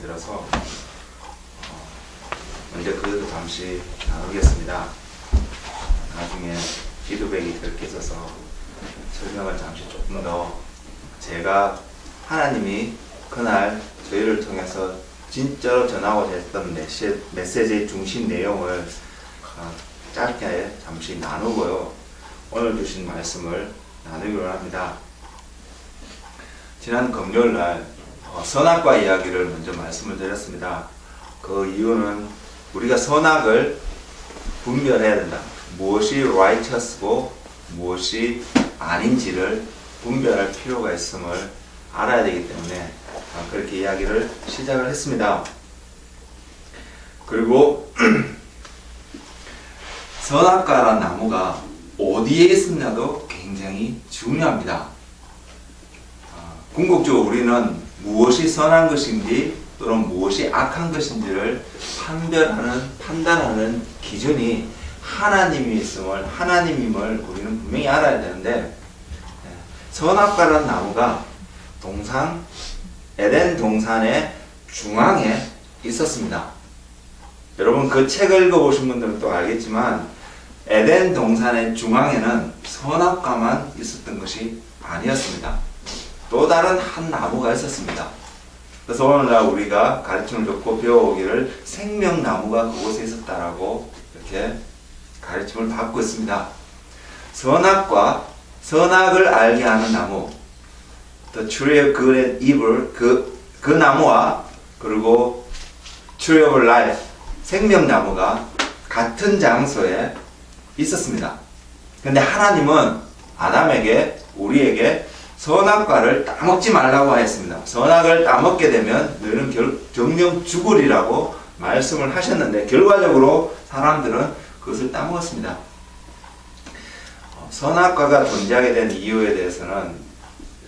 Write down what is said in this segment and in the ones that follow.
들어서 먼저 그것도 잠시 나누겠습니다. 나중에 피드백이 될 게 있어서 설명을 잠시 조금 더 제가 하나님이 그날 저희를 통해서 진짜로 전하고자 했던 메시지의 중심 내용을 짧게 잠시 나누고요. 오늘 주신 말씀을 나누기로 합니다. 지난 금요일날 선악과 이야기를 먼저 말씀을 드렸습니다. 그 이유는 우리가 선악을 분별해야 된다. 무엇이 righteous고 무엇이 아닌지를 분별할 필요가 있음을 알아야 되기 때문에 그렇게 이야기를 시작을 했습니다. 그리고 선악과라는 나무가 어디에 있느냐도 굉장히 중요합니다. 궁극적으로 우리는 무엇이 선한 것인지 또는 무엇이 악한 것인지를 판단하는 기준이 하나님이 있음을, 하나님임을 우리는 분명히 알아야 되는데, 선악과라는 나무가 에덴 동산의 중앙에 있었습니다. 여러분 그 책을 읽어보신 분들은 또 알겠지만 에덴 동산의 중앙에는 선악과만 있었던 것이 아니었습니다. 또 다른 한 나무가 있었습니다. 그래서 오늘날 우리가 가르침을 듣고 배워오기를 생명나무가 그곳에 있었다라고 이렇게 가르침을 받고 있습니다. 선악을 알게 하는 나무, The Tree of Good and Evil, 그 나무와 그리고 Tree of Life, 생명나무가 같은 장소에 있었습니다. 그런데 하나님은 아담에게, 우리에게 선악과를 따먹지 말라고 하였습니다. 선악을 따먹게 되면 너희는 정령 죽으리라고 말씀을 하셨는데 결과적으로 사람들은 그것을 따먹었습니다. 선악과가 존재하게 된 이유에 대해서는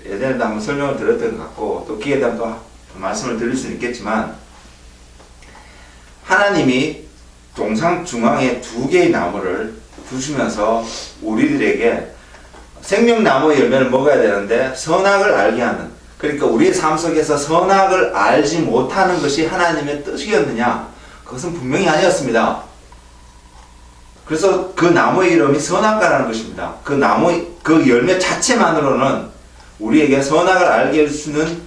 예전에도 한번 설명을 드렸던 것 같고 또 기회에 대한 또 말씀을 드릴 수는 있겠지만 하나님이 동산 중앙에 2개의 나무를 두시면서 우리들에게 생명나무의 열매를 먹어야 되는데 선악을 알게 하는, 그러니까 우리의 삶 속에서 선악을 알지 못하는 것이 하나님의 뜻이었느냐? 그것은 분명히 아니었습니다. 그래서 그 나무의 이름이 선악과라는 것입니다. 그 열매 자체만으로는 우리에게 선악을 알게 할 수 있는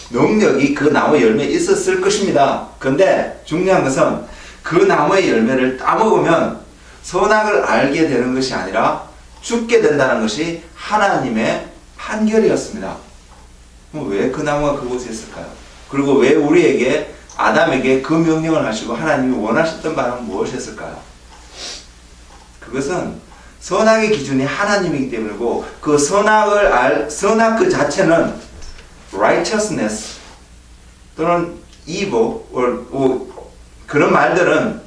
능력이 그 나무의 열매에 있었을 것입니다. 그런데 중요한 것은 그 나무의 열매를 따먹으면 선악을 알게 되는 것이 아니라 죽게 된다는 것이 하나님의 판결이었습니다. 왜 그 나무가 그곳에 있을까요? 그리고 왜 우리에게, 아담에게 그 명령을 하시고 하나님이 원하셨던 바는 무엇이었을까요? 그것은 선악의 기준이 하나님이기 때문이고 그 선악 그 자체는 righteousness 또는 evil 그런 말들은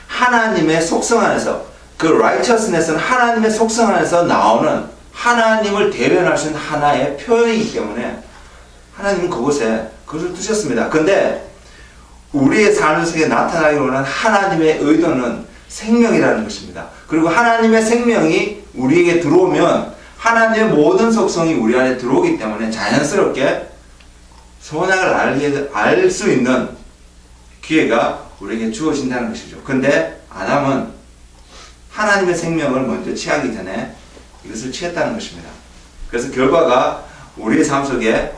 하나님의 속성 안에서, 그 righteousness는 하나님의 속성 안에서 나오는 하나님을 대변할 수 있는 하나의 표현이기 때문에 하나님은 그곳에 그것을 두셨습니다. 근데 우리의 삶 속에 나타나기 원하는 하나님의 의도는 생명이라는 것입니다. 그리고 하나님의 생명이 우리에게 들어오면 하나님의 모든 속성이 우리 안에 들어오기 때문에 자연스럽게 선악을 알 수 있는 기회가 우리에게 주어진다는 것이죠. 근데 아담은 하나님의 생명을 먼저 취하기 전에 이것을 취했다는 것입니다. 그래서 결과가 우리의 삶 속에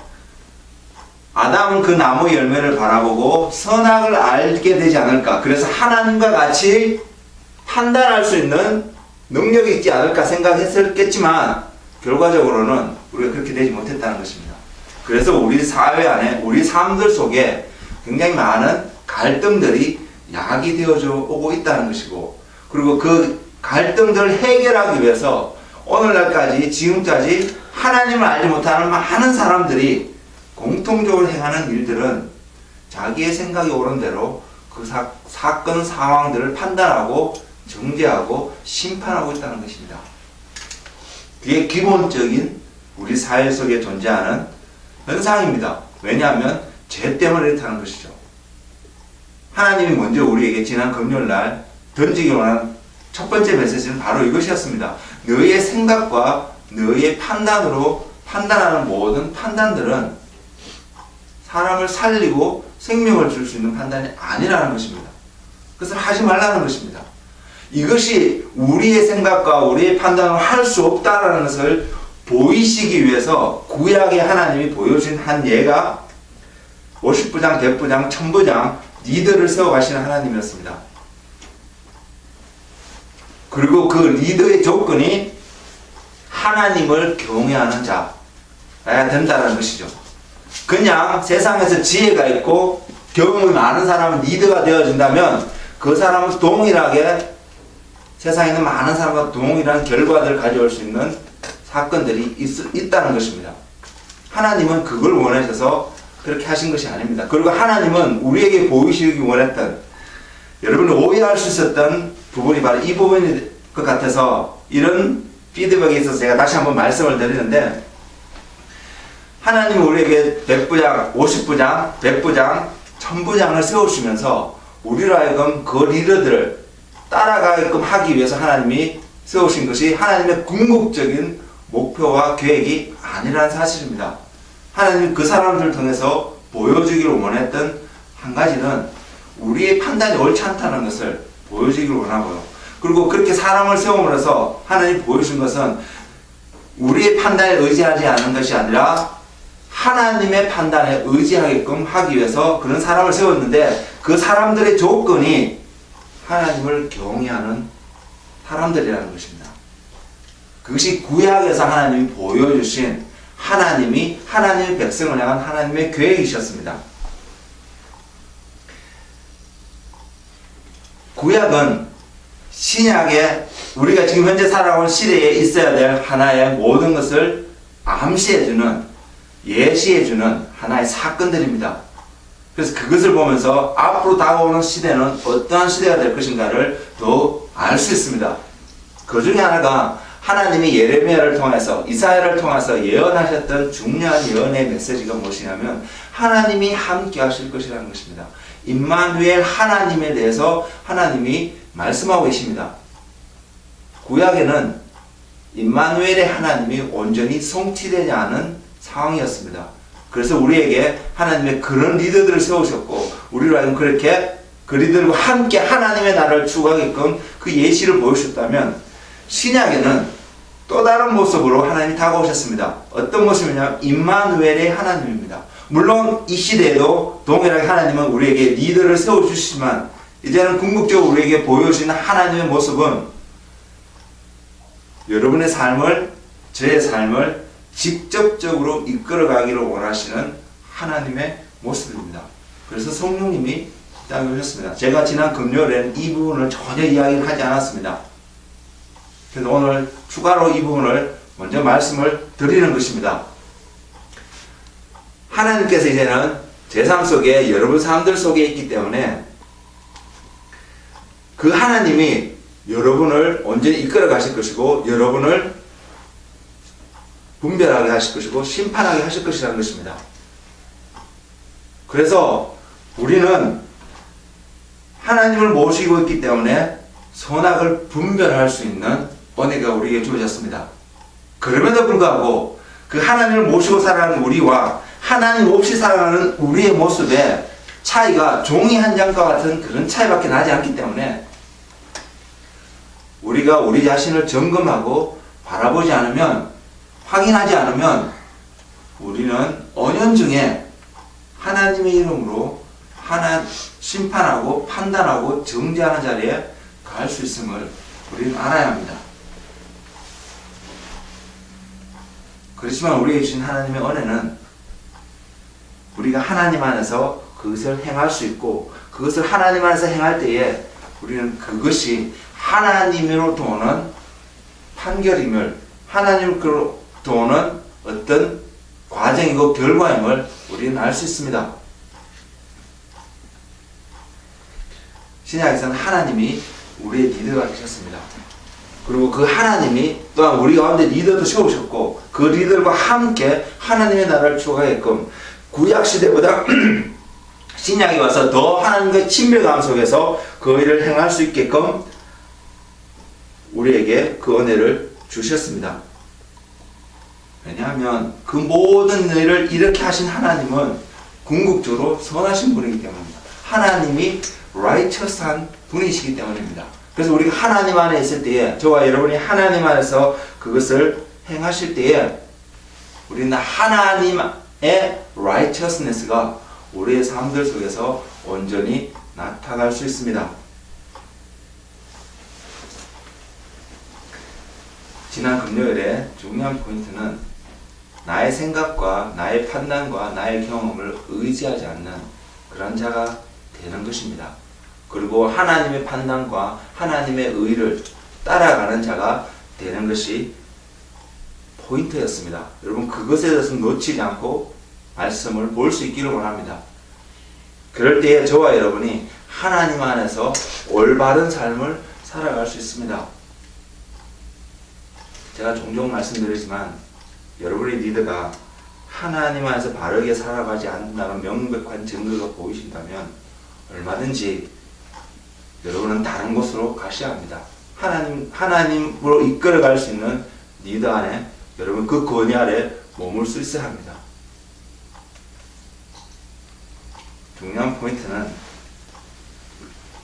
아담은 그 나무의 열매를 바라보고 선악을 알게 되지 않을까, 그래서 하나님과 같이 판단할 수 있는 능력이 있지 않을까 생각했었겠지만 결과적으로는 우리가 그렇게 되지 못했다는 것입니다. 그래서 우리 사회 안에, 우리 삶들 속에 굉장히 많은 갈등들이 야기되어져 오고 있다는 것이고, 그리고 그 갈등들을 해결하기 위해서 오늘날까지, 지금까지 하나님을 알지 못하는 많은 사람들이 공통적으로 행하는 일들은 자기의 생각이 옳은 대로 그 사건 상황들을 판단하고 정죄하고 심판하고 있다는 것입니다. 그게 기본적인 우리 사회 속에 존재하는 현상입니다. 왜냐하면 죄 때문에 이렇다는 것이죠. 하나님이 먼저 우리에게 지난 금요일날 던지기 원한 첫 번째 메시지는 바로 이것이었습니다. 너의 생각과 너의 판단으로 판단하는 모든 판단들은 사람을 살리고 생명을 줄 수 있는 판단이 아니라는 것입니다. 그것을 하지 말라는 것입니다. 이것이 우리의 생각과 우리의 판단을 할 수 없다는 것을 보이시기 위해서 구약의 하나님이 보여준 한 예가 50부장, 100부장, 1000부장 리더를 세워가시는 하나님이었습니다. 그리고 그 리더의 조건이 하나님을 경외하는 자여야 된다는 것이죠. 그냥 세상에서 지혜가 있고 경험이 많은 사람은 리더가 되어준다면 그 사람은 동일하게 세상에 있는 많은 사람과 동일한 결과들을 가져올 수 있는 사건들이 있다는 것입니다. 하나님은 그걸 원하셔서 그렇게 하신 것이 아닙니다. 그리고 하나님은 우리에게 보이시기 원했던, 여러분이 오해할 수 있었던 부분이 바로 이 부분일 것 같아서 이런 피드백에 있어서 제가 다시 한번 말씀을 드리는데, 하나님은 우리에게 100부장, 50부장, 100부장, 1000부장을 세우시면서 우리로 하여금 그 리더들을 따라가게끔 하기 위해서 하나님이 세우신 것이 하나님의 궁극적인 목표와 계획이 아니라는 사실입니다. 하나님은 그 사람들을 통해서 보여주기를 원했던 한 가지는 우리의 판단이 옳지 않다는 것을 보여주기를 원하고요. 그리고 그렇게 사람을 세움으로써 하나님이 보여준 것은 우리의 판단에 의지하지 않는 것이 아니라 하나님의 판단에 의지하게끔 하기 위해서 그런 사람을 세웠는데, 그 사람들의 조건이 하나님을 경외하는 사람들이라는 것입니다. 그것이 구약에서 하나님이 보여주신 하나님이 하나님의 백성을 향한 하나님의 계획이셨습니다. 구약은 신약에 우리가 지금 현재 살아온 시대에 있어야 될 하나의 모든 것을 암시해주는, 예시해주는 하나의 사건들입니다. 그래서 그것을 보면서 앞으로 다가오는 시대는 어떠한 시대가 될 것인가를 더 알 수 있습니다. 그 중에 하나가 하나님이 예레미야를 통해서, 이사야를 통해서 예언하셨던 중요한 예언의 메시지가 무엇이냐면 하나님이 함께 하실 것이라는 것입니다. 임마누엘 하나님에 대해서 하나님이 말씀하고 계십니다. 구약에는 임마누엘의 하나님이 온전히 성취되지 않은 상황이었습니다. 그래서 우리에게 하나님의 그런 리더들을 세우셨고, 우리로 하여금 그렇게 그 리더들과 함께 하나님의 나라를 추구하게끔 그 예시를 보여주셨다면, 신약에는 또 다른 모습으로 하나님이 다가오셨습니다. 어떤 모습이냐? 임마누엘의 하나님입니다. 물론 이 시대에도 동일하게 하나님은 우리에게 리더를 세워주시지만, 이제는 궁극적으로 우리에게 보여주시는 하나님의 모습은 여러분의 삶을, 저의 삶을 직접적으로 이끌어가기를 원하시는 하나님의 모습입니다. 그래서 성령님이 땅에 오셨습니다. 제가 지난 금요일에는 이 부분을 전혀 이야기를 하지 않았습니다. 그래서 오늘 추가로 이 부분을 먼저 말씀을 드리는 것입니다. 하나님께서 이제는 제 삶 속에 여러분 사람들 속에 있기 때문에 그 하나님이 여러분을 온전히 이끌어 가실 것이고, 여러분을 분별하게 하실 것이고 심판하게 하실 것이라는 것입니다. 그래서 우리는 하나님을 모시고 있기 때문에 선악을 분별할 수 있는 은혜가 우리에게 주어졌습니다. 그럼에도 불구하고 그 하나님을 모시고 살아가는 우리와 하나님 없이 살아가는 우리의 모습에 차이가 종이 한 장과 같은 그런 차이밖에 나지 않기 때문에 우리가 우리 자신을 점검하고 바라보지 않으면, 확인하지 않으면 우리는 언연중에 하나님의 이름으로 심판하고 판단하고 정죄하는 자리에 갈 수 있음을 우리는 알아야 합니다. 그렇지만 우리에게 주신 하나님의 은혜는 우리가 하나님 안에서 그것을 행할 수 있고, 그것을 하나님 안에서 행할 때에 우리는 그것이 하나님으로부터 오는 판결임을, 하나님으로부터 오는 어떤 과정이고 결과임을 우리는 알 수 있습니다. 신약에서는 하나님이 우리의 리더가 되셨습니다. 그리고 그 하나님이 또한 우리 가운데 리더도 세우셨고, 그 리더들과 함께 하나님의 나라를 추구하게끔 구약시대보다 신약에 와서 더 하나님과의 친밀감 속에서 그 일을 행할 수 있게끔 우리에게 그 은혜를 주셨습니다. 왜냐하면 그 모든 일을 이렇게 하신 하나님은 궁극적으로 선하신 분이기 때문입니다. 하나님이 righteous한 분이시기 때문입니다. 그래서 우리가 하나님 안에 있을 때에, 저와 여러분이 하나님 안에서 그것을 행하실 때에 우리는 하나님의 righteousness가 우리의 삶들 속에서 온전히 나타날 수 있습니다. 지난 금요일에 중요한 포인트는 나의 생각과 나의 판단과 나의 경험을 의지하지 않는 그런 자가 되는 것입니다. 그리고 하나님의 판단과 하나님의 의를 따라가는 자가 되는 것이 포인트였습니다. 여러분 그것에 대해서 놓치지 않고 말씀을 볼 수 있기를 원합니다. 그럴 때에 저와 여러분이 하나님 안에서 올바른 삶을 살아갈 수 있습니다. 제가 종종 말씀드리지만 여러분의 리더가 하나님 안에서 바르게 살아가지 않는다는 명백한 증거가 보이신다면 얼마든지 여러분은 다른 곳으로 가셔야 합니다. 하나님으로 이끌어갈 수 있는 리더 안에 여러분 그 권위 아래 머물 수 있어야 합니다. 중요한 포인트는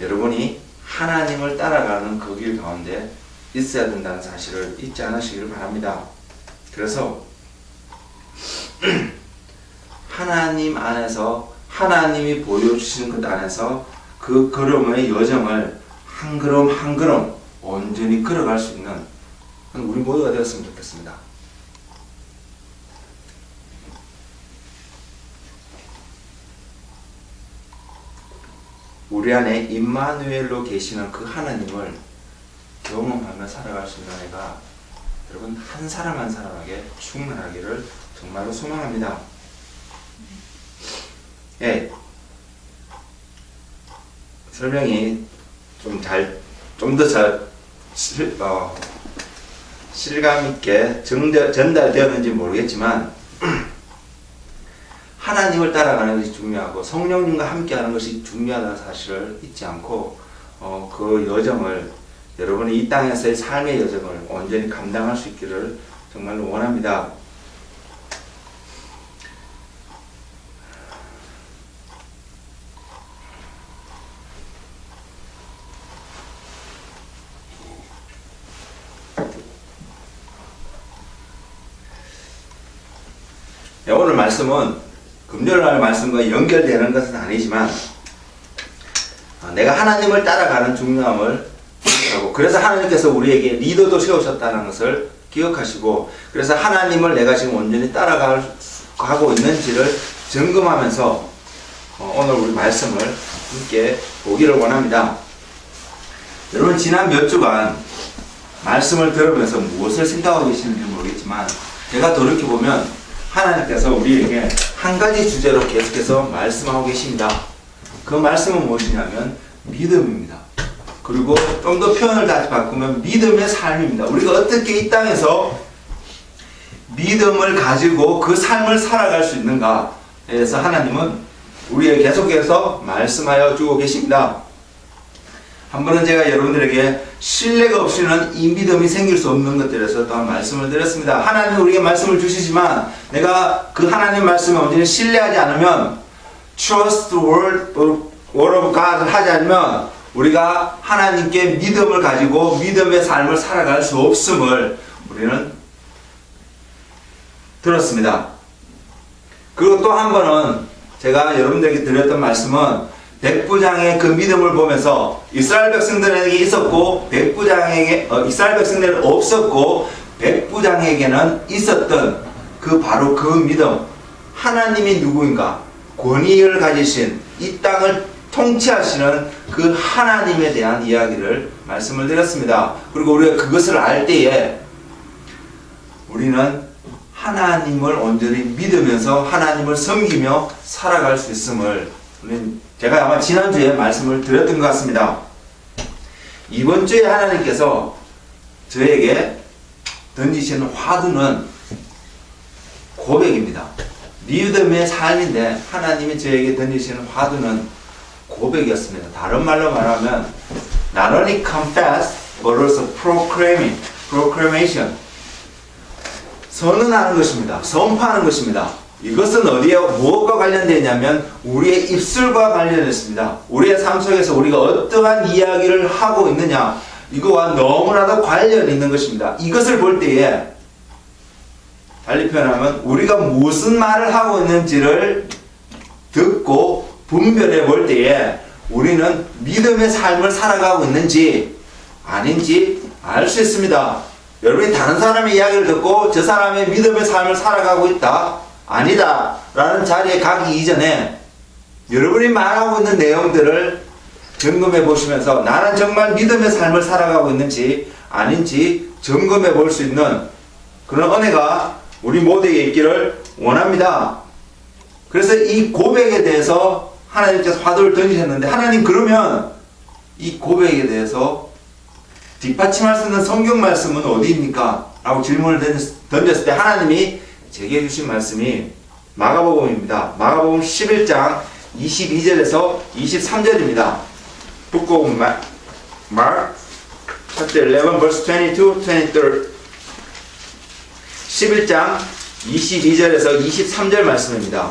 여러분이 하나님을 따라가는 그 길 가운데 있어야 된다는 사실을 잊지 않으시기를 바랍니다. 그래서 하나님 안에서 하나님이 보여주시는 것 안에서 그 걸음의 여정을 한 걸음 한 걸음 온전히 걸어갈 수 있는 우리 모두가 되었으면 좋겠습니다. 우리 안에 임마누엘로 계시는 그 하나님을 경험하며 살아갈 수 있는 아이가 여러분 한 사람 한 사람에게 충만하기를 정말로 소망합니다. 예, 설명이 좀 더 실감 있게 전달되었는지 모르겠지만 하나님을 따라가는 것이 중요하고 성령님과 함께하는 것이 중요하다는 사실을 잊지 않고 그 여정을 여러분이 이 땅에서의 삶의 여정을 온전히 감당할 수 있기를 정말로 원합니다. 오늘 말씀은 금요일날 말씀과 연결되는 것은 아니지만 내가 하나님을 따라가는 중요함을 기억하고 그래서 하나님께서 우리에게 리더도 세우셨다는 것을 기억하시고 그래서 하나님을 내가 지금 온전히 따라가고 있는지를 점검하면서 오늘 우리 말씀을 함께 보기를 원합니다. 여러분 지난 몇 주간 말씀을 들으면서 무엇을 생각하고 계시는지 모르겠지만 제가 돌이켜보면 하나님께서 우리에게 한 가지 주제로 계속해서 말씀하고 계십니다. 그 말씀은 무엇이냐면 믿음입니다. 그리고 좀 더 표현을 다시 바꾸면 믿음의 삶입니다. 우리가 어떻게 이 땅에서 믿음을 가지고 그 삶을 살아갈 수 있는가에 대해서 하나님은 우리에게 계속해서 말씀하여 주고 계십니다. 한 번은 제가 여러분들에게 신뢰가 없이는 이 믿음이 생길 수 없는 것들에 대해서 또한 말씀을 드렸습니다. 하나님은 우리에게 말씀을 주시지만 내가 그 하나님 말씀을 온전히 신뢰하지 않으면 trust the word of God을 하지 않으면 우리가 하나님께 믿음을 가지고 믿음의 삶을 살아갈 수 없음을 우리는 들었습니다. 그리고 또 한 번은 제가 여러분들에게 드렸던 말씀은 백부장의 그 믿음을 보면서 이스라엘 백성들에게 있었고 이스라엘 백성들은 없었고 백부장에게는 있었던 바로 그 믿음, 하나님이 누구인가, 권위를 가지신 이 땅을 통치하시는 그 하나님에 대한 이야기를 말씀을 드렸습니다. 그리고 우리가 그것을 알 때에 우리는 하나님을 온전히 믿으면서 하나님을 섬기며 살아갈 수 있음을 제가 아마 지난주에 말씀을 드렸던 것 같습니다. 이번 주에 하나님께서 저에게 던지시는 화두는 고백입니다. 믿음의 삶인데 하나님이 저에게 던지시는 화두는 고백이었습니다. 다른 말로 말하면 not only confess but also proclamation 선언하는 것입니다. 선포하는 것입니다. 이것은 어디에 무엇과 관련되어 있냐면 우리의 입술과 관련했습니다. 우리의 삶 속에서 우리가 어떠한 이야기를 하고 있느냐, 이거와 너무나도 관련이 있는 것입니다. 이것을 볼 때에 달리 표현하면 우리가 무슨 말을 하고 있는지를 듣고 분별해 볼 때에 우리는 믿음의 삶을 살아가고 있는지 아닌지 알 수 있습니다. 여러분이 다른 사람의 이야기를 듣고 저 사람의 믿음의 삶을 살아가고 있다, 아니다 라는 자리에 가기 이전에 여러분이 말하고 있는 내용들을 점검해 보시면서 나는 정말 믿음의 삶을 살아가고 있는지 아닌지 점검해 볼 수 있는 그런 은혜가 우리 모두에게 있기를 원합니다. 그래서 이 고백에 대해서 하나님께서 화두를 던지셨는데, 하나님 그러면 이 고백에 대해서 뒷받침할 수 있는 성경 말씀은 어디입니까? 라고 질문을 던졌을 때 하나님이 제게 주신 말씀이 마가복음입니다. 마가복음 11장 22절에서 23절입니다. Book of Mark, chapter 11, verse 22, 23. 11장 22절에서 23절 말씀입니다.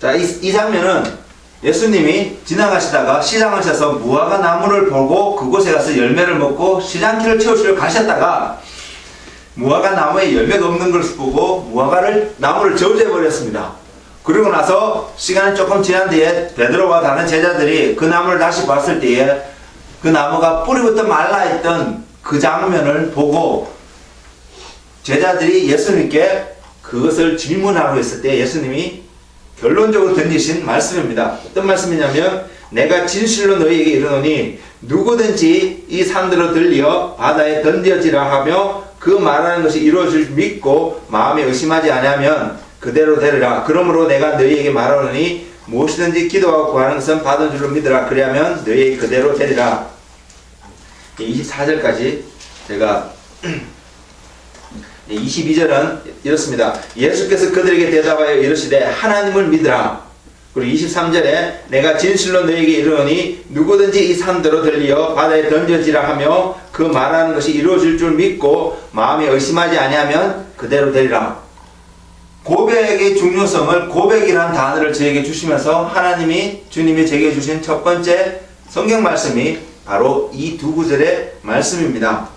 자, 이 장면은 예수님이 지나가시다가 시장하셔서 무화과 나무를 보고 그곳에 가서 열매를 먹고 시장길을 채우시러 가셨다가 무화과 나무에 열매가 없는 것을 보고 나무를 저주해 버렸습니다. 그리고 나서 시간이 조금 지난 뒤에 베드로와 다른 제자들이 그 나무를 다시 봤을 때에 그 나무가 뿌리부터 말라있던 그 장면을 보고 제자들이 예수님께 그것을 질문하고 있을 때 예수님이 결론적으로 던지신 말씀입니다. 어떤 말씀이냐면 내가 진실로 너희에게 이르노니 누구든지 이 산들로 들려 바다에 던져지라 하며 그 말하는 것이 이루어질 믿고 마음에 의심하지 아니하면 그대로 되리라. 그러므로 내가 너희에게 말하노니 무엇이든지 기도하고 구하는 것은 받은 줄로 믿으라. 그리하면 너희에게 그대로 되리라. 24절까지 제가 22절은 이렇습니다. 예수께서 그들에게 대답하여 이르시되 하나님을 믿으라. 그리고 23절에 내가 진실로 너희에게 이르노니 누구든지 이 산대로 들리어 바다에 던져지라 하며 그 말하는 것이 이루어질 줄 믿고 마음에 의심하지 아니하면 그대로 되리라. 고백의 중요성을 고백이라는 단어를 저에게 주시면서 하나님이 주님이 제게 주신 첫 번째 성경 말씀이 바로 이 두 구절의 말씀입니다.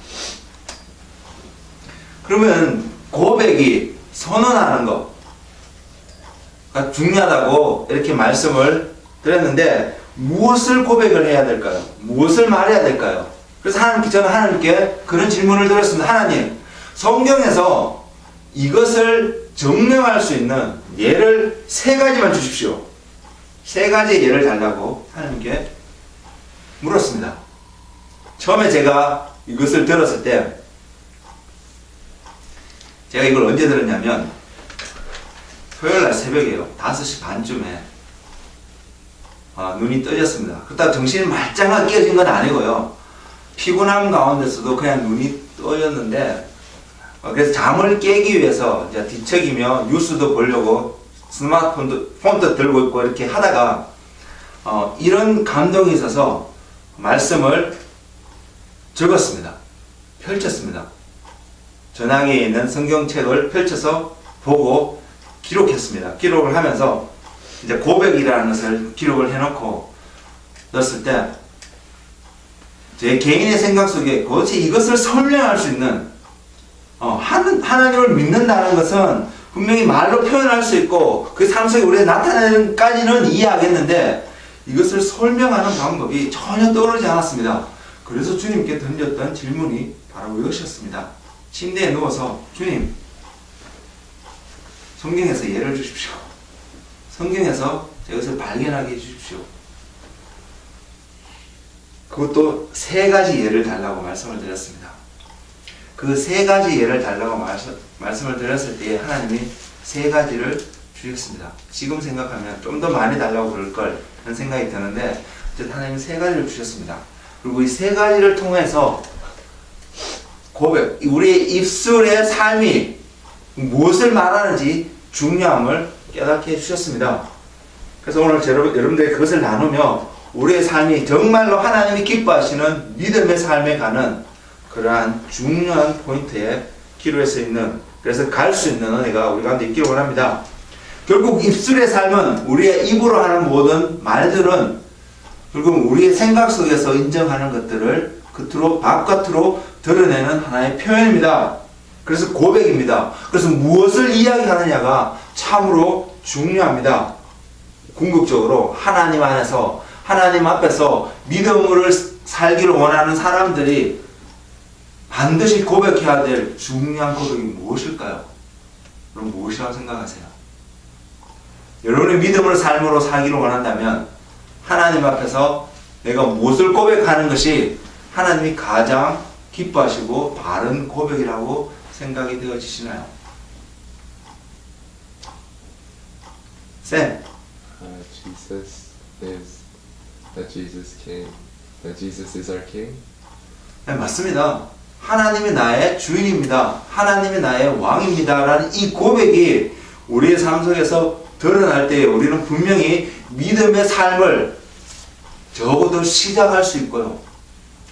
그러면 고백이 선언하는 것가 중요하다고 이렇게 말씀을 드렸는데 무엇을 고백을 해야 될까요? 무엇을 말해야 될까요? 그래서 저는 하나님께 그런 질문을 드렸습니다. 하나님, 성경에서 이것을 증명할 수 있는 예를 3가지만 주십시오. 3가지의 예를 달라고 하나님께 물었습니다. 처음에 제가 이것을 들었을 때 제가 이걸 언제 들었냐면 토요일날 새벽에요. 5시 반쯤에 눈이 떠졌습니다. 그렇다고 정신이 말짱하게 깨진 건 아니고요. 피곤함 가운데서도 그냥 눈이 떠졌는데 그래서 잠을 깨기 위해서 이제 뒤척이며 뉴스도 보려고 폰도 들고 있고 이렇게 하다가 이런 감동이 있어서 말씀을 적었습니다. 펼쳤습니다. 전화기에 있는 성경책을 펼쳐서 보고 기록했습니다. 기록을 하면서 이제 고백이라는 것을 기록을 해놓고 넣었을 때 제 개인의 생각 속에 도대체 이것을 설명할 수 있는 하나님을 믿는다는 것은 분명히 말로 표현할 수 있고 그 삶 속에 우리가 나타내는까지는 이해하겠는데 이것을 설명하는 방법이 전혀 떠오르지 않았습니다. 그래서 주님께 던졌던 질문이 바로 이것이었습니다. 침대에 누워서 주님, 성경에서 예를 주십시오. 성경에서 이것을 발견하게 해주십시오. 그것도 3가지 예를 달라고 말씀을 드렸습니다. 그 3가지 예를 달라고 말씀을 드렸을 때 하나님이 3가지를 주셨습니다. 지금 생각하면 좀 더 많이 달라고 그럴 걸 그런 생각이 드는데 어쨌든 하나님이 3가지를 주셨습니다. 그리고 이 3가지를 통해서 고백, 우리의 입술의 삶이 무엇을 말하는지 중요함을 깨닫게 해주셨습니다. 그래서 오늘 여러분들이 그것을 나누며 우리의 삶이 정말로 하나님이 기뻐하시는 믿음의 삶에 가는 그러한 중요한 포인트에 기로에 서 있는, 그래서 갈 수 있는 은혜가 우리 가운데 있기를 원합니다. 결국 입술의 삶은, 우리의 입으로 하는 모든 말들은 결국 우리의 생각 속에서 인정하는 것들을 겉으로, 바깥으로 드러내는 하나의 표현입니다. 그래서 고백입니다. 그래서 무엇을 이야기하느냐가 참으로 중요합니다. 궁극적으로 하나님 안에서, 하나님 앞에서 믿음으로 살기를 원하는 사람들이 반드시 고백해야 될 중요한 고백이 무엇일까요? 그럼 무엇이라고 생각하세요? 여러분의 믿음을 삶으로 살기를 원한다면 하나님 앞에서 내가 무엇을 고백하는 것이 하나님이 가장 기뻐하시고 바른 고백이라고 생각이 되어지시나요? 쌤. That Jesus is our King. 네, 맞습니다. 하나님이 나의 주인입니다. 하나님이 나의 왕입니다. 라는 이 고백이 우리의 삶 속에서 드러날 때 우리는 분명히 믿음의 삶을 적어도 시작할 수 있고요.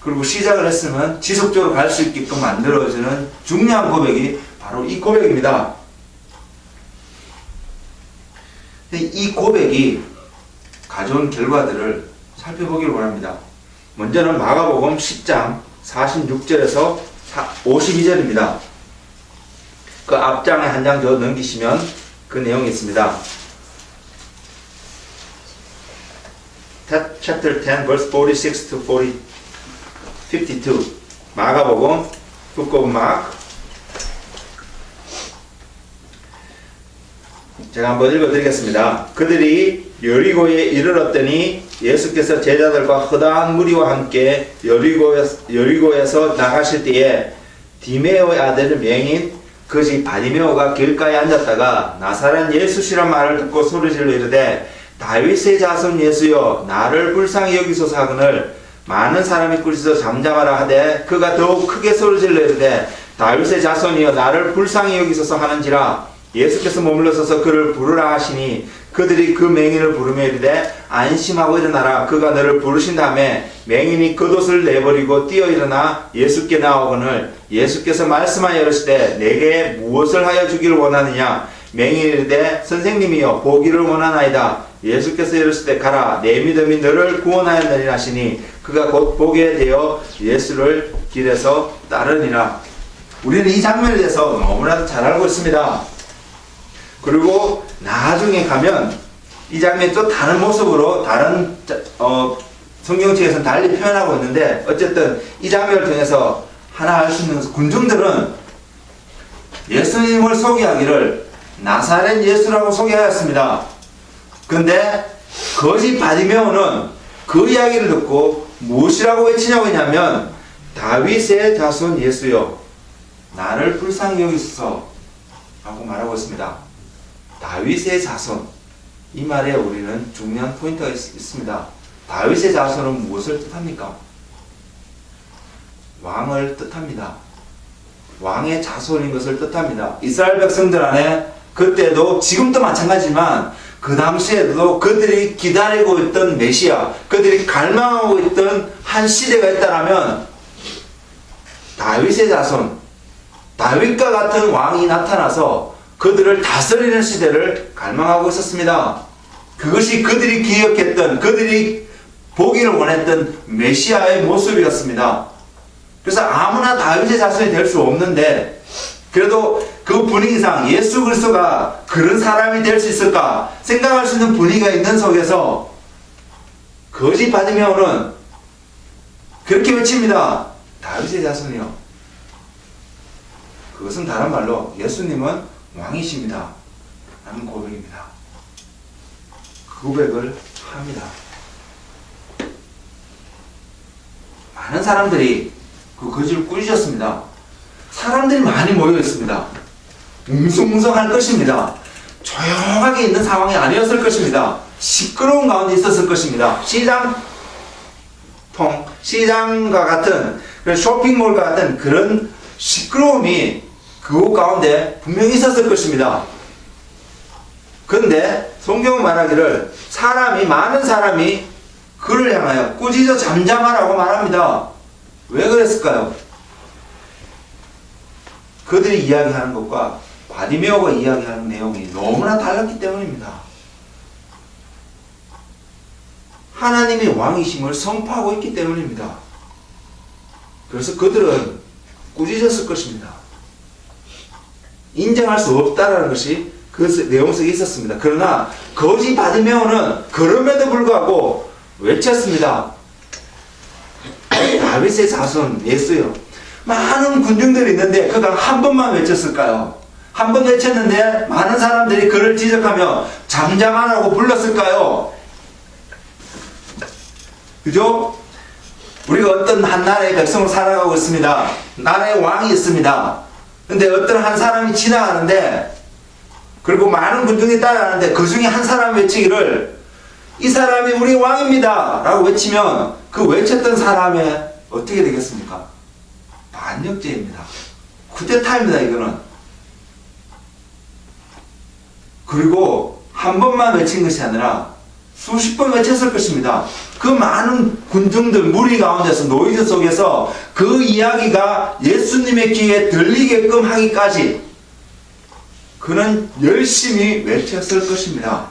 그리고 시작을 했으면 지속적으로 갈 수 있게끔 만들어지는 중요한 고백이 바로 이 고백입니다. 이 고백이 가져온 결과들을 살펴보기를 원합니다. 먼저는 마가복음 10장 46절에서 52절입니다. 그 앞장에 한 장 더 넘기시면 그 내용이 있습니다. Chapter 10, verse 46 to 52. 마가복음, Book of Mark. 제가 한번 읽어드리겠습니다. 그들이 여리고에 이르렀더니 예수께서 제자들과 허다한 무리와 함께 여리고에서 나가실 때에 디메오의 아들 명인 그지 바디메오가 길가에 앉았다가 나사렛 예수시란 말을 듣고 소리질러 이르되 다윗의 자손 예수여 나를 불쌍히 여기소서 하거늘 많은 사람이 꾸짖어 잠잠하라 하되 그가 더욱 크게 소리질러 이르되 다윗의 자손이여 나를 불쌍히 여기소서 하는지라 예수께서 머물러서서 그를 부르라 하시니 그들이 그 맹인을 부르며 이르되 안심하고 일어나라 그가 너를 부르신 다음에 맹인이 겉옷을 내버리고 뛰어 일어나 예수께 나오거늘 예수께서 말씀하여 이르시되 내게 무엇을 하여 주기를 원하느냐 맹인이 이르되 선생님이여 보기를 원하나이다 예수께서 이르시되 가라 내 믿음이 너를 구원하였느니라 하시니 그가 곧 보게 되어 예수를 길에서 따르니라. 우리는 이 장면에 대해서 너무나도 잘 알고 있습니다. 그리고 나중에 가면 이 장면이 또 다른 모습으로 다른 성경책에서는 달리 표현하고 있는데 어쨌든 이 장면을 통해서 하나 알 수 있는 것은 군중들은 예수님을 소개하기를 나사렛 예수라고 소개하였습니다. 근데 거짓 바디메오는 그 이야기를 듣고 무엇이라고 외치냐고 했냐면 다윗의 자손 예수여 나를 불쌍히 여기소서 라고 말하고 있습니다. 다윗의 자손, 이 말에 우리는 중요한 포인트가 있습니다. 다윗의 자손은 무엇을 뜻합니까? 왕을 뜻합니다. 왕의 자손인 것을 뜻합니다. 이스라엘 백성들 안에 그때도 지금도 마찬가지지만 그 당시에도 그들이 기다리고 있던 메시아, 그들이 갈망하고 있던 한 시대가 있다면 다윗의 자손, 다윗과 같은 왕이 나타나서 그들을 다스리는 시대를 갈망하고 있었습니다. 그것이 그들이 기억했던, 그들이 보기를 원했던 메시아의 모습이었습니다. 그래서 아무나 다윗의 자손이 될 수 없는데 그래도 그 분위기상 예수 그리스도가 그런 사람이 될 수 있을까 생각할 수 있는 분위기가 있는 속에서 거짓 바디메오는 그렇게 외칩니다. 다윗의 자손이요. 그것은 다른 말로 예수님은 왕이십니다 라는 고백입니다. 그 고백을 합니다. 많은 사람들이 그 거짓을 꾸짖었습니다. 사람들이 많이 모여 있습니다. 웅성웅성할 것입니다. 조용하게 있는 상황이 아니었을 것입니다. 시끄러운 가운데 있었을 것입니다. 시장과 같은 쇼핑몰과 같은 그런 시끄러움이 그곳 가운데 분명히 있었을 것입니다. 그런데 성경은 말하기를 많은 사람이 그를 향하여 꾸짖어 잠잠하라고 말합니다. 왜 그랬을까요? 그들이 이야기하는 것과 바디메오가 이야기하는 내용이 너무나 달랐기 때문입니다. 하나님의 왕이심을 선포하고 있기 때문입니다. 그래서 그들은 꾸짖었을 것입니다. 인정할 수 없다라는 것이 그 내용 속에 있었습니다. 그러나 거지 바디메오는 그럼에도 불구하고 외쳤습니다. 다윗의 자손 예수여. 많은 군중들이 있는데 그가 한 번만 외쳤을까요? 한 번 외쳤는데 많은 사람들이 그를 지적하며 잠잠하라고 불렀을까요? 그죠? 우리가 어떤 한 나라의 백성을 살아가고 있습니다. 나라의 왕이 있습니다. 근데 어떤 한 사람이 지나가는데, 그리고 많은 군중이 따라가는데 그 중에 한 사람이 외치기를 이 사람이 우리 왕입니다 라고 외치면 그 외쳤던 사람의 어떻게 되겠습니까? 반역죄입니다. 쿠데타입니다. 이거는. 그리고 한 번만 외친 것이 아니라 수십 번 외쳤을 것입니다. 그 많은 군중들 무리 가운데서 노이즈 속에서 그 이야기가 예수님의 귀에 들리게끔 하기까지 그는 열심히 외쳤을 것입니다.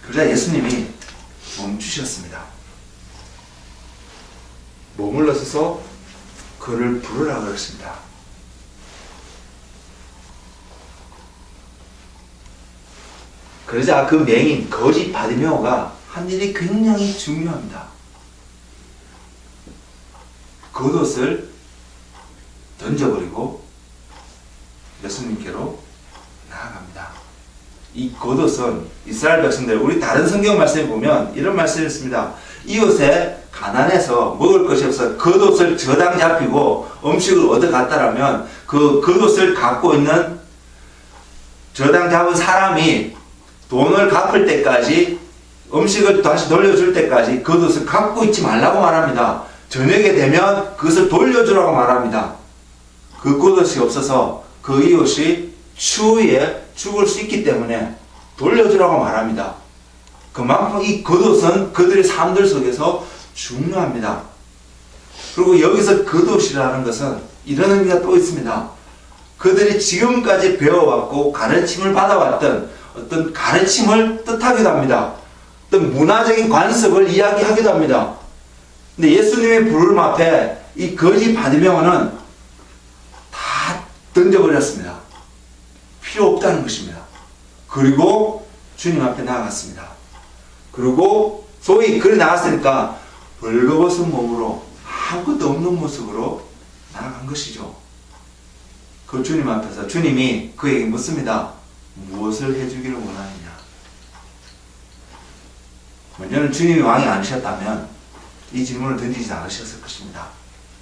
그러자 예수님이 멈추셨습니다. 머물러 서서 그를 부르라 그랬습니다. 그러자 그 맹인 거지 바디메오가 한 일이 굉장히 중요합니다. 겉옷을 던져버리고 예수님께로 나아갑니다. 이 겉옷은 이스라엘 백성들, 우리 다른 성경 말씀에 보면 이런 말씀이 있습니다. 이웃에 가난해서 먹을 것이 없어 겉옷을 저당 잡히고 음식을 얻어갔다라면 그 겉옷을 갖고 있는 저당 잡은 사람이 돈을 갚을 때까지, 음식을 다시 돌려줄 때까지 겉옷을 갖고 있지 말라고 말합니다. 저녁에 되면 그것을 돌려주라고 말합니다. 그 겉옷이 없어서 그 이웃이 추위에 죽을 수 있기 때문에 돌려주라고 말합니다. 그만큼 이 겉옷은 그들의 삶들 속에서 중요합니다. 그리고 여기서 겉옷이라는 것은 이런 의미가 또 있습니다. 그들이 지금까지 배워왔고 가르침을 받아왔던 어떤 가르침을 뜻하기도 합니다. 어떤 문화적인 관습을 이야기하기도 합니다. 근데 예수님의 부름 앞에 이 거지 바디메오는 다 던져버렸습니다. 필요 없다는 것입니다. 그리고 주님 앞에 나아갔습니다. 그리고 소위 그리 나갔으니까 벌거벗은 몸으로 아무것도 없는 모습으로 나아간 것이죠. 그 주님 앞에서 주님이 그에게 묻습니다. 무엇을 해주기를 원하느냐? 먼저는 주님이 왕이 아니셨다면 이 질문을 던지지 않으셨을 것입니다.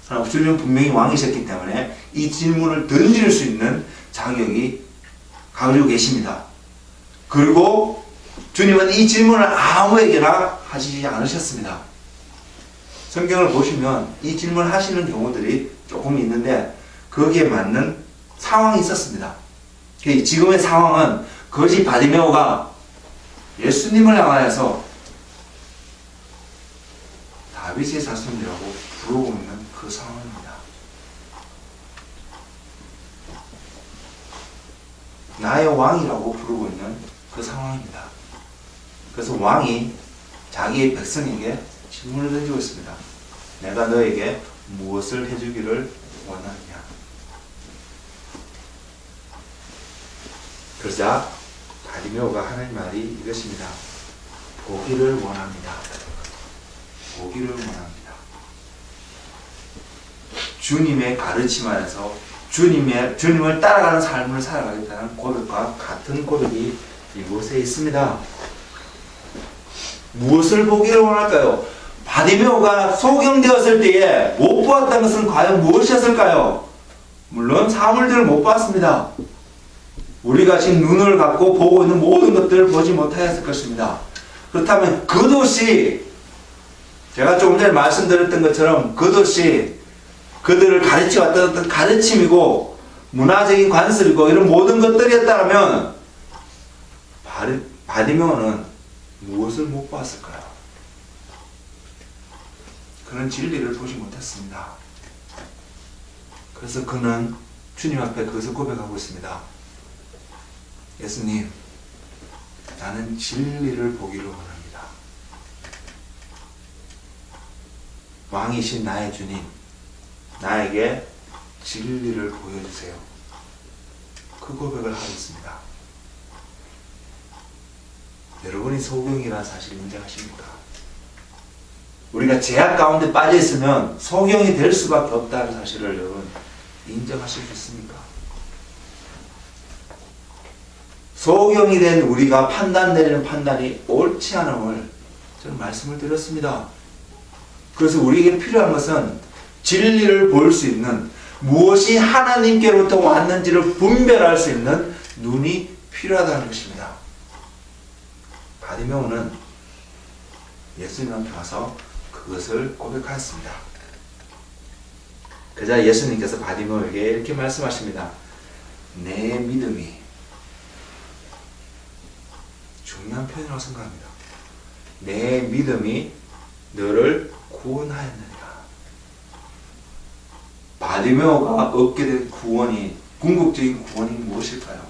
그러나 주님은 분명히 왕이셨기 때문에 이 질문을 던질 수 있는 자격이 가지고 계십니다. 그리고 주님은 이 질문을 아무에게나 하시지 않으셨습니다. 성경을 보시면 이 질문을 하시는 경우들이 조금 있는데 거기에 맞는 상황이 있었습니다. 지금의 상황은 거지 바디메오가 예수님을 향하여서 다윗의 자손이라고 부르고 있는 그 상황입니다. 나의 왕이라고 부르고 있는 그 상황입니다. 그래서 왕이 자기의 백성에게 질문을 던지고 있습니다. 내가 너에게 무엇을 해주기를 원하느냐? 그러자 바디메오가 하는 말이 이것입니다. 보기를 원합니다. 보기를 원합니다. 주님의 가르침 안에서 주님을 따라가는 삶을 살아가겠다는 고백과 같은 고백이 이곳에 있습니다. 무엇을 보기를 원할까요? 바디메오가 소경되었을 때에 못 보았다는 것은 과연 무엇이었을까요? 물론 사물들을 못 봤습니다. 우리가 지금 눈을 갖고 보고 있는 모든 것들을 보지 못하였을 것입니다. 그렇다면 겉옷이 제가 조금 전에 말씀드렸던 것처럼 그것이 그들을 가르쳐왔던 어떤 가르침이고 문화적인 관습이고 이런 모든 것들이었다면 바디메오는 무엇을 못 봤을까요? 그는 진리를 보지 못했습니다. 그래서 그는 주님 앞에 그것을 고백하고 있습니다. 예수님, 나는 진리를 보기를 원합니다. 왕이신 나의 주님, 나에게 진리를 보여주세요. 그 고백을 하고 있습니다. 여러분이 소경이라는 사실 인정하십니까? 우리가 제약 가운데 빠져 있으면 소경이 될 수밖에 없다는 사실을 여러분 인정하실 수 있습니까? 소경이 된 우리가 판단 내리는 판단이 옳지 않음을 저는 말씀을 드렸습니다. 그래서 우리에게 필요한 것은 진리를 볼 수 있는, 무엇이 하나님께로부터 왔는지를 분별할 수 있는 눈이 필요하다는 것입니다. 바디메오는 예수님 앞에 와서 그것을 고백하였습니다. 그자 예수님께서 바디메오에게 이렇게 말씀하십니다. 내 믿음이, 중요한 표현이라고 생각합니다. 내 믿음이 너를 구원하였느니라. 바디메오가 얻게 된 구원이, 궁극적인 구원이 무엇일까요?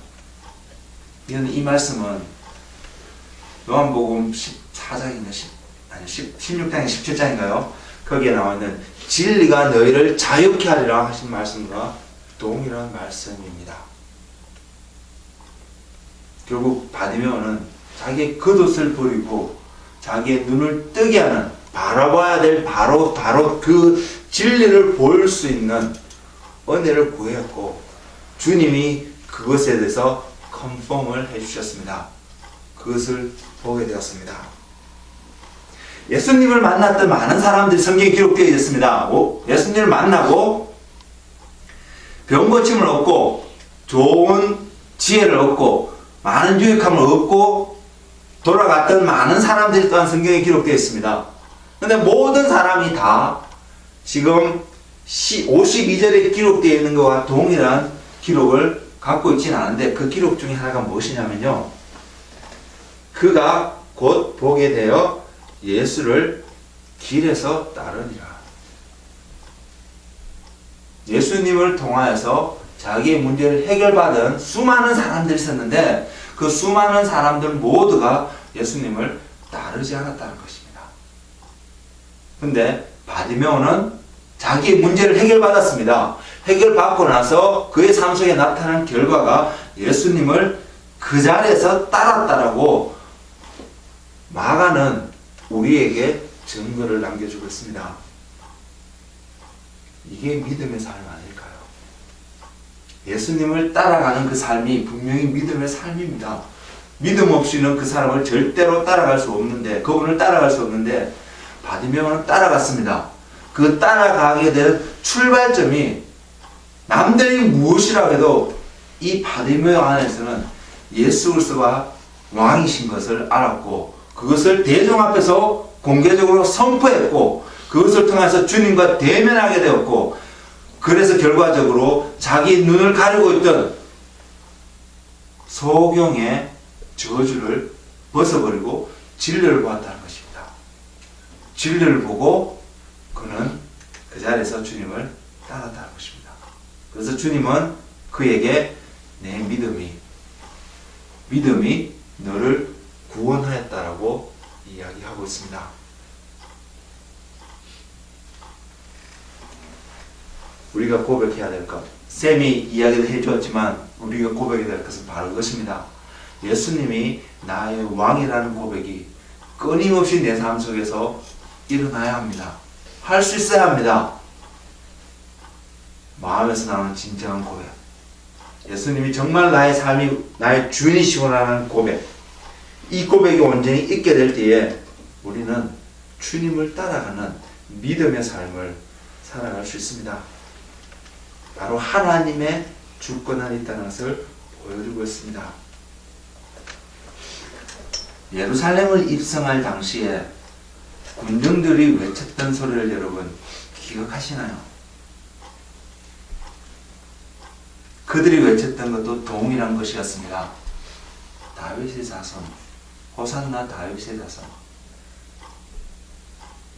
이 말씀은 요한복음 14장인가 16장인가 17장인가요? 거기에 나와 있는 진리가 너희를 자유케 하리라 하신 말씀과 동일한 말씀입니다. 결국 바디메오는 자기의 겉옷을 버리고 자기의 눈을 뜨게 하는, 바라봐야 될 바로 그 진리를 볼 수 있는 은혜를 구했고, 주님이 그것에 대해서 컨펌을 해주셨습니다. 그것을 보게 되었습니다. 예수님을 만났던 많은 사람들이 성경에 기록되어 있습니다. 예수님을 만나고 병 고침을 얻고 좋은 지혜를 얻고 많은 유익함을 얻고 돌아갔던 많은 사람들이 또한 성경에 기록되어 있습니다. 그런데 모든 사람이 다 지금 52절에 기록되어 있는 것과 동일한 기록을 갖고 있지는 않은데, 그 기록 중에 하나가 무엇이냐면요, 그가 곧 보게 되어 예수를 길에서 따르니라. 예수님을 통하여서 자기의 문제를 해결받은 수많은 사람들이 있었는데 그 수많은 사람들 모두가 예수님을 따르지 않았다는 것입니다. 근데 바디메오는 자기의 문제를 해결받았습니다. 해결받고 나서 그의 삶 속에 나타난 결과가 예수님을 그 자리에서 따랐다라고 마가는 우리에게 증거를 남겨주고 있습니다. 이게 믿음의 삶 아닐까요? 예수님을 따라가는 그 삶이 분명히 믿음의 삶입니다. 믿음 없이는 그 사람을 절대로 따라갈 수 없는데, 그분을 따라갈 수 없는데 바디메오는 따라갔습니다. 그 따라가게 된 출발점이 남들이 무엇이라고 해도 이 바디메오 안에서는 예수 그리스도가 왕이신 것을 알았고, 그것을 대중 앞에서 공개적으로 선포했고, 그것을 통해서 주님과 대면하게 되었고, 그래서 결과적으로 자기 눈을 가리고 있던 소경의 저주를 벗어버리고 진리를 보았다는 것입니다. 진리를 보고 그는 그 자리에서 주님을 따랐다는 것입니다. 그래서 주님은 그에게 내 믿음이 너를 구원하였다라고 이야기하고 있습니다. 우리가 고백해야 될 것, 쌤이 이야기를 해주었지만 우리가 고백해야 될 것은 바로 그것입니다. 예수님이 나의 왕이라는 고백이 끊임없이 내 삶 속에서 일어나야 합니다. 할 수 있어야 합니다. 마음에서 나오는 진정한 고백, 예수님이 정말 나의 삶이 나의 주인이시구나라는 고백, 이 고백이 온전히 있게 될 때에 우리는 주님을 따라가는 믿음의 삶을 살아갈 수 있습니다. 바로 하나님의 주권 안에 있다는 것을 보여주고 있습니다. 예루살렘을 입성할 당시에 군중들이 외쳤던 소리를 여러분 기억하시나요? 그들이 외쳤던 것도 동일한 것이었습니다. 다윗의 자손, 호산나 다윗의 자손,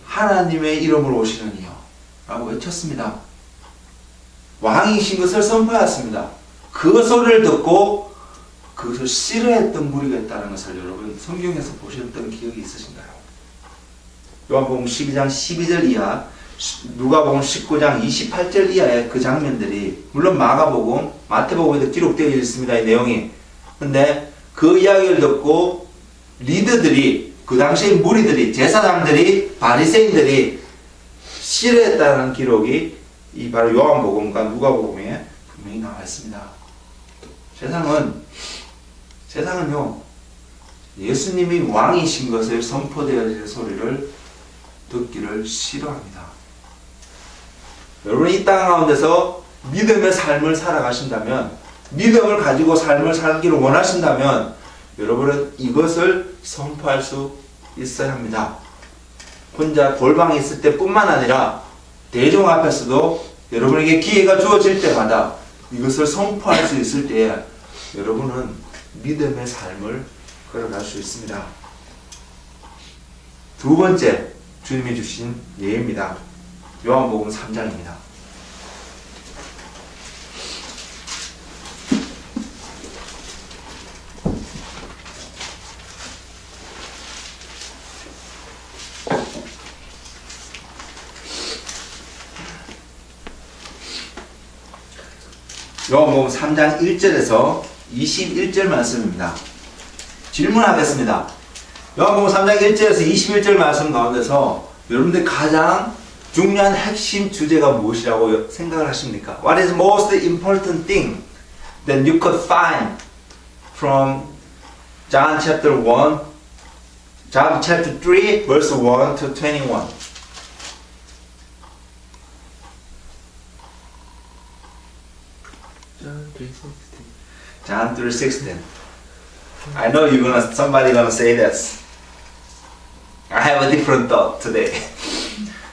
하나님의 이름으로 오시는 이여 라고 외쳤습니다. 왕이신 것을 선포하였습니다. 그 소리를 듣고 그것을 싫어했던 무리가 있다는 것을 여러분 성경에서 보셨던 기억이 있으신가요? 요한복음 12장 12절 이하, 누가복음 19장 28절 이하의 그 장면들이, 물론 마가복음, 마태복음에도 기록되어 있습니다. 이 내용이. 근데 그 이야기를 듣고 리더들이, 그 당시의 무리들이, 제사장들이, 바리새인들이 싫어했다는 기록이 이 바로 요한복음과 누가복음에 분명히 나와 있습니다. 세상은요, 예수님이 왕이신 것을 선포되어진 소리를 듣기를 싫어합니다. 여러분, 이 땅 가운데서 믿음의 삶을 살아가신다면, 믿음을 가지고 삶을 살기를 원하신다면, 여러분은 이것을 선포할 수 있어야 합니다. 혼자 골방에 있을 때뿐만 아니라 대중 앞에서도 여러분에게 기회가 주어질 때마다 이것을 선포할 수 있을 때에 여러분은 믿음의 삶을 걸어갈 수 있습니다. 두 번째, 주님이 주신 예입니다. 요한복음 3장입니다. 요한복음 3장 1절에서 21절 말씀입니다. 질문하겠습니다. 요한복음 3장 1절에서 21절 말씀 가운데서 여러분들 가장 중요한 핵심 주제가 무엇이라고 생각을 하십니까? What is most important thing that you could find from John chapter 1, John chapter 3, verse 1 to 21? John 3:16. I know somebody gonna say this. I have a different thought today.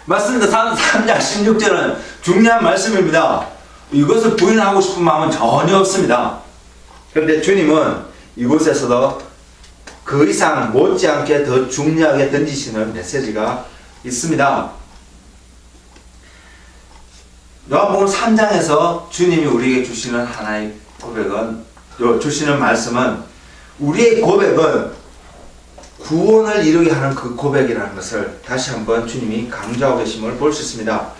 맞습니다. 3장 16절은 중요한 말씀입니다. 이것을 부인하고 싶은 마음은 전혀 없습니다. 그런데 주님은 이곳에서도 그 이상 못지않게 더 중요하게 던지시는 메시지가 있습니다. 요한복음 3장에서 주님이 우리에게 주시는 하나의 주시는 말씀은, 우리의 고백은 구원을 이루게 하는 그 고백이라는 것을 다시 한번 주님이 강조하고 계심을 볼 수 있습니다.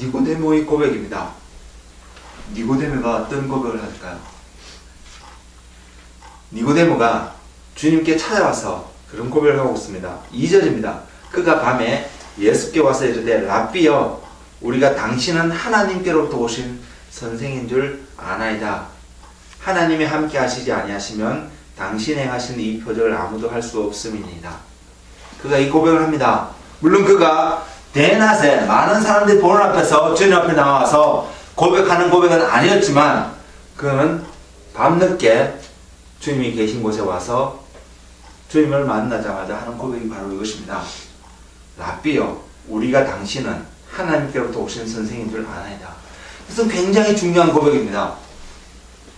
니고데모의 고백입니다. 니고데모가 어떤 고백을 할까요? 니고데모가 주님께 찾아와서 그런 고백을 하고 있습니다. 2절입니다. 그가 밤에 예수께 와서 이르되 랍비여, 우리가 당신은 하나님께로부터 오신 선생인 줄 아나이다. 하나님이 함께 하시지 아니하시면 당신 행하신 이 표적을 아무도 할 수 없음이니이다. 그가 이 고백을 합니다. 물론 그가 대낮에 많은 사람들이 보는 앞에서 주님 앞에 나와서 고백하는 고백은 아니었지만, 그는 밤늦게 주님이 계신 곳에 와서 주님을 만나자마자 하는 고백이 바로 이것입니다. 랍비여, 우리가 당신은 하나님께로부터 오신 선생인 줄 아나이다. 그것은 굉장히 중요한 고백입니다.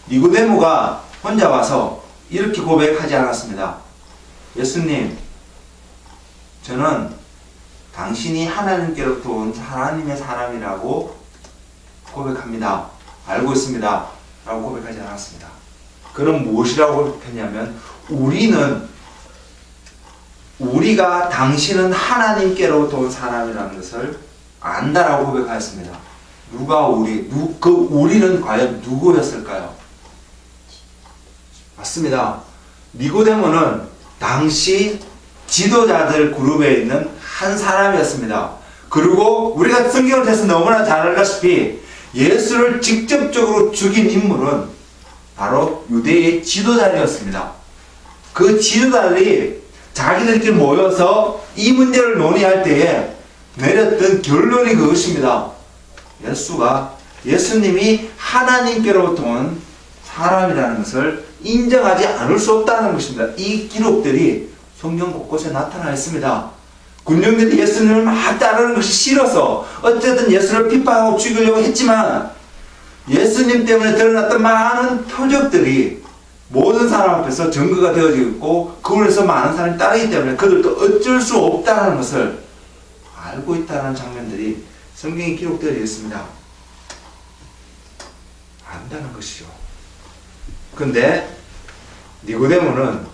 니고데모가 혼자 와서 이렇게 고백하지 않았습니다. 예수님, 저는 당신이 하나님께로부터 온 하나님의 사람이라고 고백합니다. 알고 있습니다. 라고 고백하지 않았습니다. 그는 무엇이라고 고백했냐면, 우리가 당신은 하나님께로부터 온 사람이라는 것을 안다라고 고백하였습니다. 누가 그 우리는 과연 누구였을까요? 맞습니다. 니고데모는 당시 지도자들 그룹에 있는 한 사람이었습니다. 그리고 우리가 성경을 통해서 너무나 잘 알다시피 예수를 직접적으로 죽인 인물은 바로 유대의 지도자였습니다. 그 지도자들이 자기들끼리 모여서 이 문제를 논의할 때에 내렸던 결론이 그것입니다. 예수님이 하나님께로부터 온 사람이라는 것을 인정하지 않을 수 없다는 것입니다. 이 기록들이 성경 곳곳에 나타나 있습니다. 군중들이 예수님을 막 따르는 것이 싫어서 어쨌든 예수를 핍박하고 죽이려고 했지만 예수님 때문에 드러났던 많은 표적들이 모든 사람 앞에서 증거가 되어지고 있고 그걸에서 많은 사람이 따르기 때문에 그들도 어쩔 수 없다는 것을 알고 있다는 장면들이 성경에 기록되어 있습니다. 안다는 것이죠. 그런데 니고데모는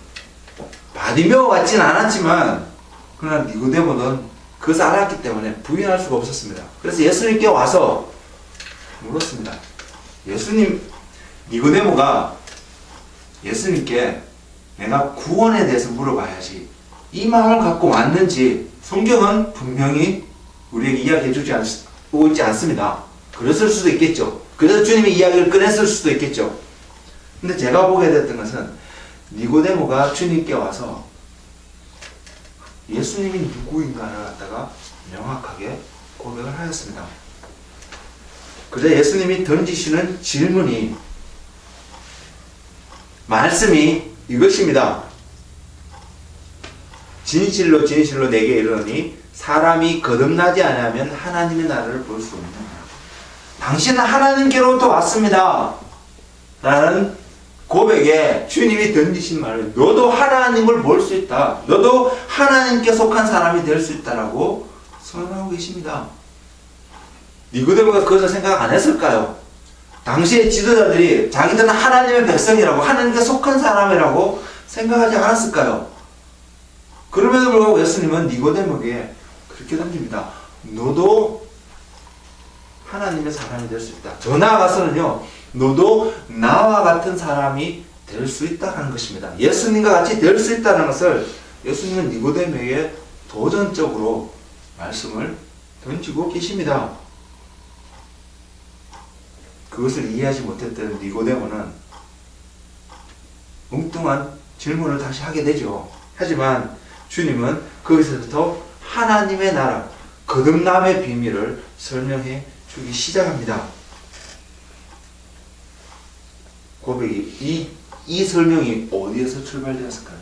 바디메오 같지는 않았지만 그러나 니고데모는 그것을 알았기 때문에 부인할 수가 없었습니다. 그래서 예수님께 와서 물었습니다. 예수님, 니고데모가 예수님께 내가 구원에 대해서 물어봐야지 이 마음을 갖고 왔는지 성경은 분명히 우리에게 이야기해 주지 있지 않습니다. 그랬을 수도 있겠죠. 그래서 주님이 이야기를 꺼냈을 수도 있겠죠. 근데 제가 보게 됐던 것은 니고데모가 주님께 와서 예수님이 누구인가를 갖다가 명확하게 고백을 하였습니다. 그래서 예수님이 던지시는 질문이 말씀이 이것입니다. 진실로 진실로 내게 이르노니 사람이 거듭나지 아니하면 하나님의 나라를 볼 수 없느니라. 당신은 하나님께로부터 왔습니다. 라는 고백에 주님이 던지신 말은 너도 하나님을 볼 수 있다. 너도 하나님께 속한 사람이 될 수 있다라고 선언하고 계십니다. 니고데모가 그것을 생각 안 했을까요? 당시의 지도자들이 자기들은 하나님의 백성이라고 하나님께 속한 사람이라고 생각하지 않았을까요? 그럼에도 불구하고 예수님은 니고데모에게 그렇게 던집니다. 너도 하나님의 사람이 될 수 있다. 더 나아가서는요, 너도 나와 같은 사람이 될 수 있다는 것입니다. 예수님과 같이 될 수 있다는 것을 예수님은 니고데모에게 도전적으로 말씀을 던지고 계십니다. 그것을 이해하지 못했던 니고데모는 엉뚱한 질문을 다시 하게 되죠. 하지만 주님은 거기서부터 하나님의 나라, 거듭남의 비밀을 설명해 주기 시작합니다. 고백이 이 설명이 어디에서 출발되었을까요?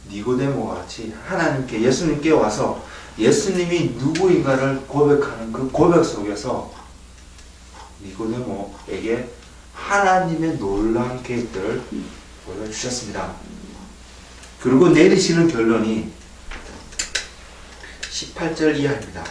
니고데모와 같이 하나님께 예수님께 와서 예수님이 누구인가를 고백하는 그 고백 속에서 니고데모에게 하나님의 놀라운 계획들을 보여주셨습니다. 그리고 내리시는 결론이 18절 이하입니다.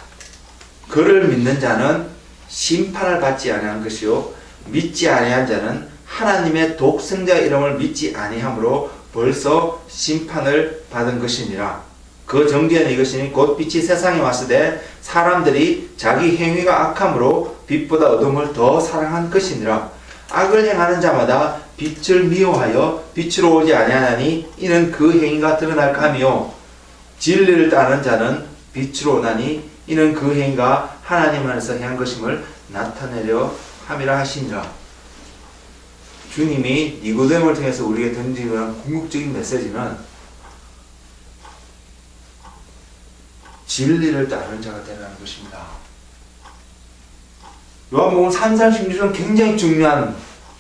그를 믿는 자는 심판을 받지 아니한 것이요 믿지 아니한 자는 하나님의 독생자 이름을 믿지 아니함으로 벌써 심판을 받은 것이니라. 그 정죄는 이것이니 곧 빛이 세상에 왔으되 사람들이 자기 행위가 악함으로 빛보다 어둠을 더 사랑한 것이니라. 악을 행하는 자마다 빛을 미워하여 빛으로 오지 아니하나니 이는 그 행위가 드러날까 하며 진리를 따르는 자는 빛으로 오나니 이는 그 행위가 하나님 안에서 행한 것임을 나타내려 함이라 하시니라. 주님이 니고데모를 통해서 우리에게 던지는 궁극적인 메시지는 진리를 따르는 자가 되라는 것입니다. 요한복음 3장 16절은 굉장히 중요한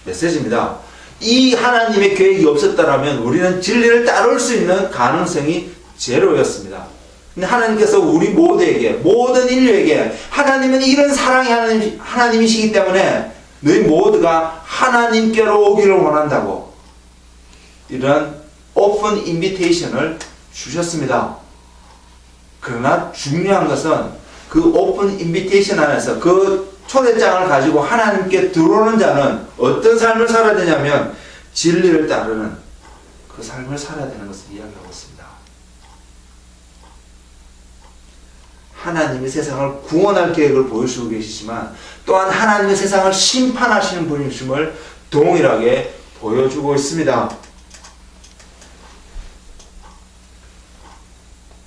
메시지입니다. 이 하나님의 계획이 없었다면 우리는 진리를 따를 수 있는 가능성이 제로였습니다. 근데 하나님께서 우리 모두에게, 모든 인류에게 하나님은 이런 사랑의 하나님이시기 때문에 너희 모두가 하나님께로 오기를 원한다고 이런 오픈 인비테이션을 주셨습니다. 그러나 중요한 것은 그 오픈 인비테이션 안에서 그 초대장을 가지고 하나님께 들어오는 자는 어떤 삶을 살아야 되냐면 진리를 따르는 그 삶을 살아야 되는 것을 이야기하고 있습니다. 하나님이 세상을 구원할 계획을 보여주고 계시지만 또한 하나님의 세상을 심판하시는 분이심을 동일하게 보여주고 있습니다.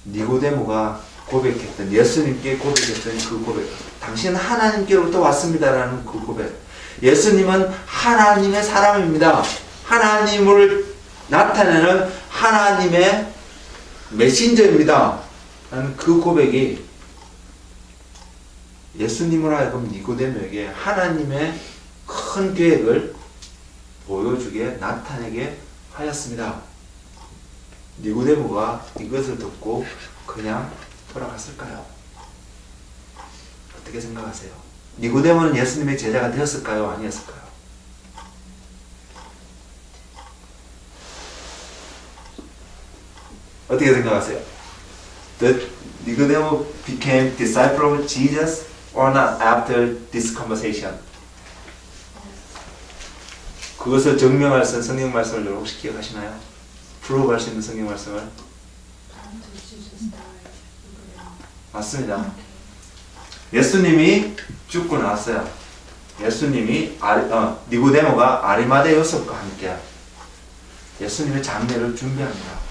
니고데모가 고백했던, 예수님께 고백했던 그 고백, 당신은 하나님께로부터 왔습니다라는 그 고백, 예수님은 하나님의 사람입니다. 하나님을 나타내는 하나님의 메신저입니다 라는 그 고백이 예수님으로 하여금 니고데모에게 하나님의 큰 계획을 보여주게, 나타내게 하였습니다. 니고데모가 이것을 듣고 그냥 돌아갔을까요? 어떻게 생각하세요? 니고데모는 예수님의 제자가 되었을까요? 아니었을까요? 어떻게 생각하세요? Did Nicodemus became disciple of Jesus or not after this conversation? 그것을 증명할 수 있는 성경 말씀을 여러분 혹시 기억하시나요? 프로브할 수 있는 성경 말씀을? 맞습니다. 예수님이 죽고 나왔어요. 예수님이 니고데모가 아리마대 요셉과 함께 예수님의 장례를 준비합니다.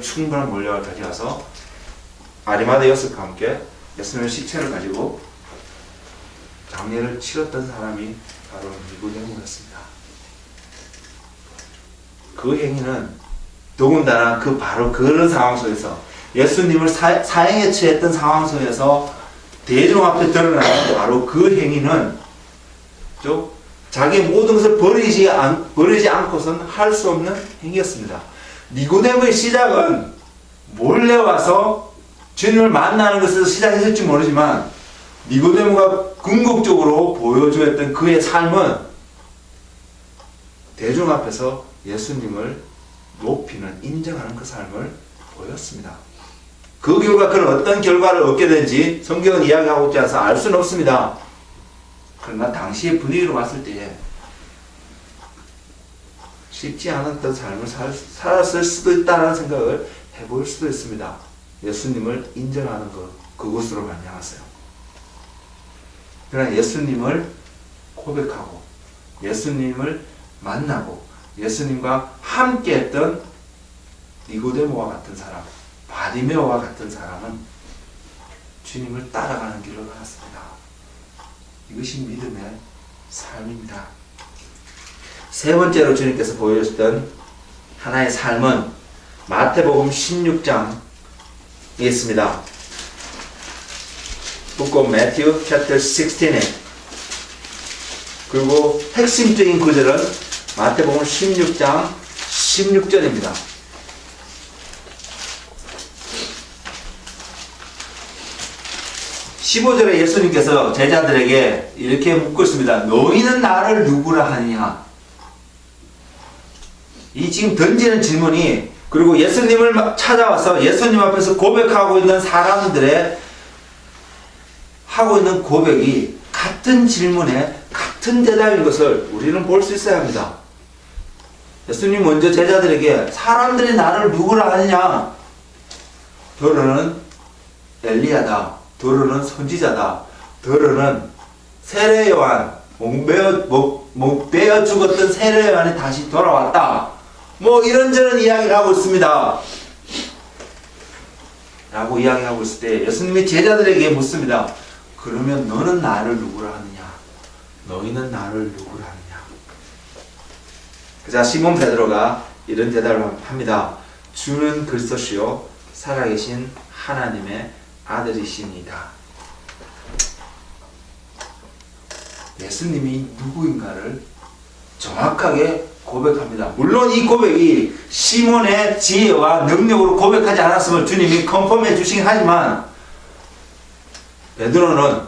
충분한 몰약을 가져와서 아리마대 요셉과 함께 예수님의 시체를 가지고 장례를 치렀던 사람이 바로 니고데모였습니다. 그 행위는 더군다나 바로 그런 상황 속에서 예수님을 사형에 처했던 상황 속에서 대중 앞에 드러나는 바로 그 행위는 자기의 모든 것을 버리지 않고서는 할 수 없는 행위였습니다. 니고데모의 시작은 몰래 와서 주님을 만나는 것에서 시작했을지 모르지만 니고데모가 궁극적으로 보여주었던 그의 삶은 대중 앞에서 예수님을 높이는, 인정하는 그 삶을 보였습니다. 그 결과 그는 어떤 결과를 얻게 된지 성경은 이야기하고 있지 않아서 알 수는 없습니다. 그러나 당시의 분위기로 봤을 때에 쉽지 않았던 삶을 살았을 수도 있다는 생각을 해볼 수도 있습니다. 예수님을 인정하는 그것으로 말미암았어요. 그러나 예수님을 고백하고 예수님을 만나고 예수님과 함께 했던 니고데모와 같은 사람, 바디메오와 같은 사람은 주님을 따라가는 길을 걸었습니다. 이것이 믿음의 삶입니다. 세 번째로 주님께서 보여주셨던 하나의 삶은 마태복음 16장에 있습니다. Book of Matthew chapter 16에 그리고 핵심적인 구절은 마태복음 16장 16절입니다. 15절에 예수님께서 제자들에게 이렇게 묻고 있습니다. 너희는 나를 누구라 하느냐? 이 지금 던지는 질문이, 그리고 예수님을 찾아와서 예수님 앞에서 고백하고 있는 사람들의 하고 있는 고백이 같은 질문에 같은 대답인 것을 우리는 볼 수 있어야 합니다. 예수님 먼저 제자들에게 사람들이 나를 누구라 하느냐? 더러는 엘리야다. 더러는 선지자다. 더러는 세례 요한, 목 베어 죽었던 세례 요한이 다시 돌아왔다. 뭐 이런저런 이야기를 하고 있습니다. 라고 이야기하고 있을 때 예수님이 제자들에게 묻습니다. 그러면 너는 나를 누구라 하느냐? 너희는 나를 누구라 하느냐? 그자 시몬 베드로가 이런 대답을 합니다. 주는 그리스도시요 살아계신 하나님의 아들이십니다. 예수님이 누구인가를 정확하게 고백합니다. 물론 이 고백이 시몬의 지혜와 능력으로 고백하지 않았음을 주님이 컨펌해 주시긴 하지만 베드로는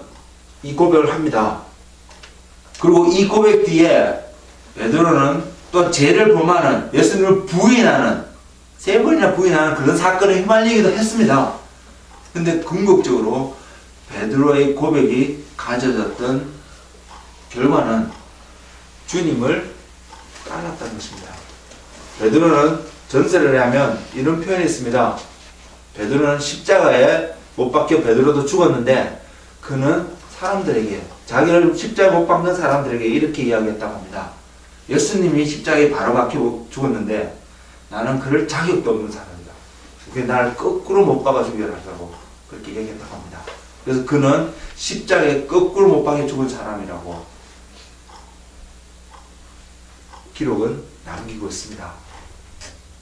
이 고백을 합니다. 그리고 이 고백 뒤에 베드로는 또 죄를 범하는, 예수님을 부인하는, 3번이나 부인하는 그런 사건에 휘말리기도 했습니다. 근데 궁극적으로 베드로의 고백이 가져졌던 결과는 주님을 따랐다는 것입니다. 베드로는 전설에 하면 이런 표현이 있습니다. 베드로는 십자가에 못 박혀 베드로도 죽었는데 그는 사람들에게, 자기를 십자가에 못 박는 사람들에게 이렇게 이야기했다고 합니다. 예수님이 십자가에 바로 박혀 죽었는데 나는 그럴 자격도 없는 사람이다. 그게 나를 거꾸로 못 박아 죽여라고 그렇게 얘기했다고 합니다. 그래서 그는 십자가에 거꾸로 못 박혀 죽은 사람이라고 기록은 남기고 있습니다.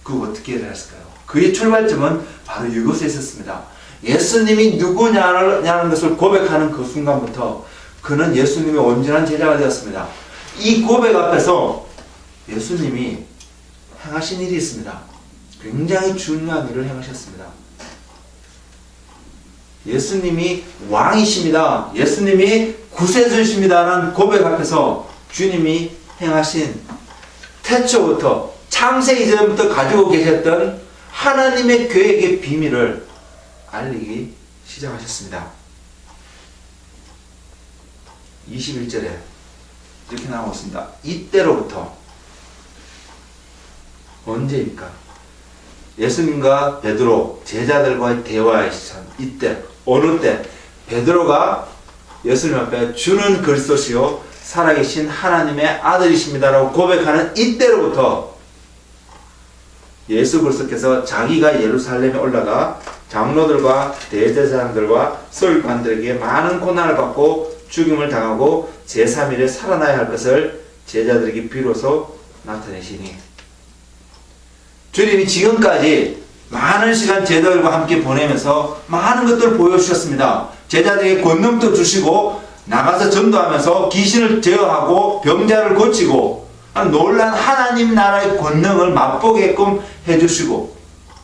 그거 어떻게 이해했을까요? 그의 출발점은 바로 이곳에 있었습니다. 예수님이 누구냐는 것을 고백하는 그 순간부터 그는 예수님의 온전한 제자가 되었습니다. 이 고백 앞에서 예수님이 행하신 일이 있습니다. 굉장히 중요한 일을 행하셨습니다. 예수님이 왕이십니다. 예수님이 구세주십니다라는 고백 앞에서 주님이 행하신 태초부터 창세 이전부터 가지고 계셨던 하나님의 계획의 비밀을 알리기 시작하셨습니다. 21절에 이렇게 나오고 있습니다. 이때로부터 언제입니까? 예수님과 베드로 제자들과의 대화의 시간 이때 어느 때 베드로가 예수님 앞에 주는 그리스도시요 살아계신 하나님의 아들이십니다라고 고백하는 이때로부터 예수 그리스도께서 자기가 예루살렘에 올라가 장로들과 대제사장들과 서기관들에게 많은 고난을 받고 죽임을 당하고 제3일에 살아나야 할 것을 제자들에게 비로소 나타내시니 주님이 지금까지 많은 시간 제자들과 함께 보내면서 많은 것들을 보여주셨습니다. 제자들에게 권능도 주시고 나가서 전도하면서 귀신을 제어하고 병자를 고치고 놀란 하나님 나라의 권능을 맛보게끔 해주시고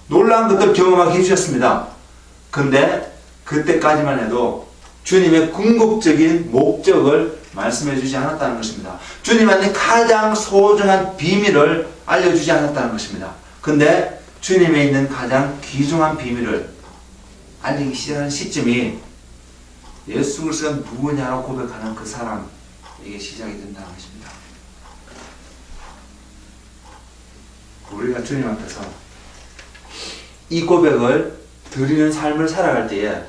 놀라운 것들을 경험하게 해주셨습니다. 근데 그때까지만 해도 주님의 궁극적인 목적을 말씀해 주지 않았다는 것입니다. 주님한테 가장 소중한 비밀을 알려주지 않았다는 것입니다. 근데 주님에 있는 가장 귀중한 비밀을 알리기 시작하는 시점이 예수 그리스도가 누구냐라고 고백하는 그 사람에게 시작이 된다는 것입니다. 우리가 주님 앞에서 이 고백을 드리는 삶을 살아갈 때에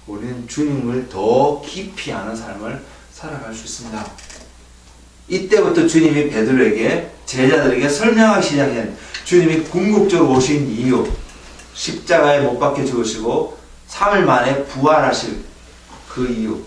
우리는 주님을 더 깊이 아는 삶을 살아갈 수 있습니다. 이때부터 주님이 베드로에게 제자들에게 설명하기 시작한 주님이 궁극적으로 오신 이유, 십자가에 못 박혀 죽으시고 3일 만에 부활하실 그 이유,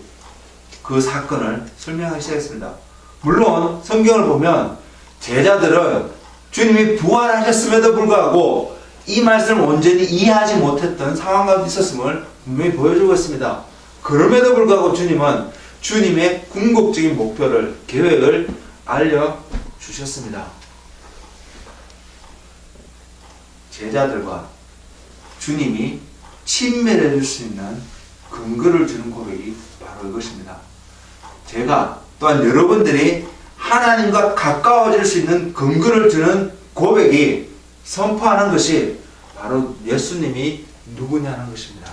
그 사건을 설명하기 시작했습니다. 물론 성경을 보면 제자들은 주님이 부활하셨음에도 불구하고 이 말씀을 온전히 이해하지 못했던 상황 가운데 있었음을 분명히 보여주고 있습니다. 그럼에도 불구하고 주님은 주님의 궁극적인 목표를, 계획을 알려주셨습니다. 제자들과 주님이 친밀해 줄 수 있는 근거를 주는 고백이 바로 이것입니다. 제가 또한 여러분들이 하나님과 가까워질 수 있는 근거를 주는 고백이 선포하는 것이 바로 예수님이 누구냐는 것입니다.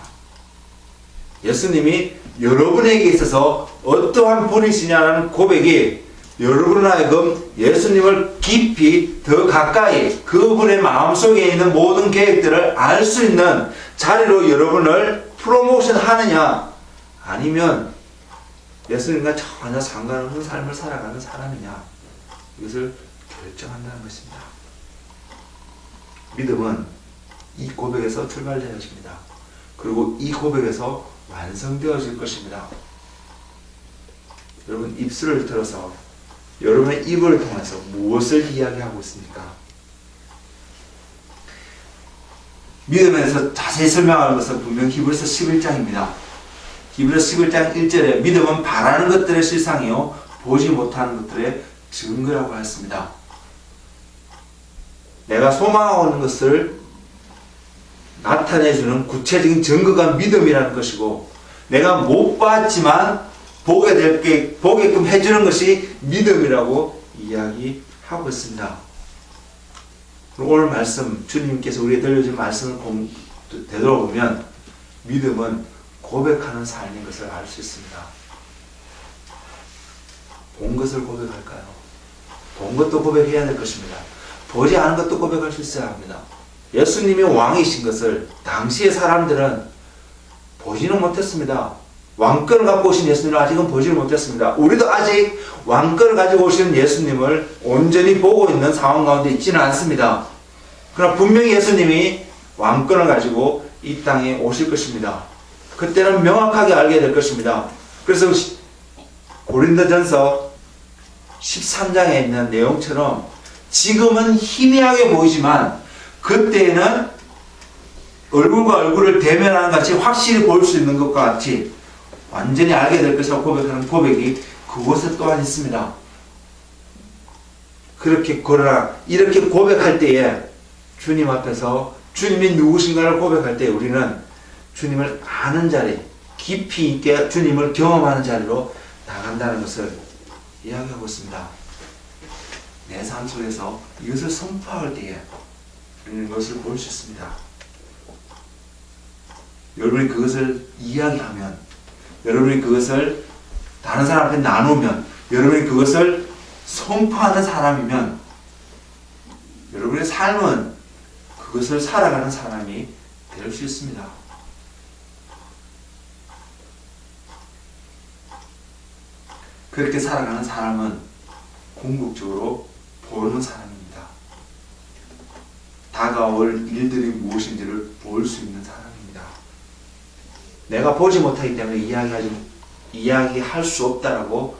예수님이 여러분에게 있어서 어떠한 분이시냐는 고백이 여러분 하여금 예수님을 깊이 더 가까이 그분의 마음속에 있는 모든 계획들을 알 수 있는 자리로 여러분을 프로모션 하느냐 아니면 예수님과 전혀 상관없는 삶을 살아가는 사람이냐 이것을 결정한다는 것입니다. 믿음은 이 고백에서 출발되어집니다. 그리고 이 고백에서 완성되어질 것입니다. 여러분 입술을 들어서 여러분의 입을 통해서 무엇을 이야기하고 있습니까? 믿음에서 자세히 설명하는 것은 분명 히브리서 11장입니다. 히브리서 11장 1절에 믿음은 바라는 것들의 실상이요 보지 못하는 것들의 증거라고 했습니다. 내가 소망하고 있는 것을 나타내주는 구체적인 증거가 믿음이라는 것이고 내가 못 봤지만 보게끔 해주는 것이 믿음이라고 이야기하고 있습니다. 오늘 말씀 주님께서 우리에게 들려준 말씀을 되돌아보면 믿음은 고백하는 삶인 것을 알 수 있습니다. 본 것을 고백할까요? 본 것도 고백해야 될 것입니다. 보지 않은 것도 고백할 수 있어야 합니다. 예수님이 왕이신 것을 당시의 사람들은 보지는 못했습니다. 왕권을 갖고 오신 예수님을 아직은 보지를 못했습니다. 우리도 아직 왕권을 가지고 오신 예수님을 온전히 보고 있는 상황 가운데 있지는 않습니다. 그러나 분명히 예수님이 왕권을 가지고 이 땅에 오실 것입니다. 그때는 명확하게 알게 될 것입니다. 그래서 고린도전서 13장에 있는 내용처럼 지금은 희미하게 보이지만 그때에는 얼굴과 얼굴을 대면하는 같이 확실히 보일 수 있는 것과 같이 완전히 알게 될 것이라고 고백하는 고백이 그곳에 또한 있습니다. 그러나 이렇게 고백할 때에 주님 앞에서 주님이 누구신가를 고백할 때 우리는 주님을 아는 자리, 깊이 있게 주님을 경험하는 자리로 나간다는 것을 이야기하고 있습니다. 내 삶 속에서 이것을 선포할 때에 우리는 이것을 볼 수 있습니다. 여러분이 그것을 이야기하면, 여러분이 그것을 다른 사람 앞에 나누면, 여러분이 그것을 선포하는 사람이면 여러분의 삶은 그것을 살아가는 사람이 될 수 있습니다. 그렇게 살아가는 사람은 궁극적으로 보는 사람입니다. 다가올 일들이 무엇인지를 볼 수 있는 사람입니다. 내가 보지 못하기 때문에 이야기할 수 없다라고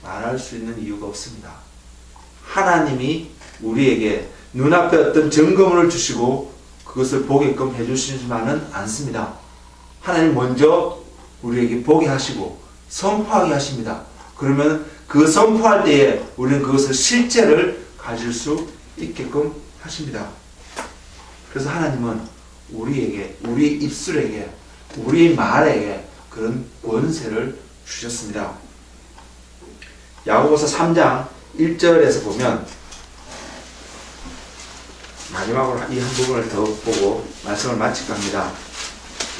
말할 수 있는 이유가 없습니다. 하나님이 우리에게 눈앞에 어떤 점검을 주시고 그것을 보게끔 해주시지만은 않습니다. 하나님 먼저 우리에게 보게 하시고 선포하게 하십니다. 그러면 그 선포할 때에 우리는 그것을 실제를 가질 수 있게끔 하십니다. 그래서 하나님은 우리에게, 우리 입술에게, 우리 말에게 그런 권세를 주셨습니다. 야고보서 3장 1절에서 보면 마지막으로 이 한 부분을 더 보고 말씀을 마칠까 합니다.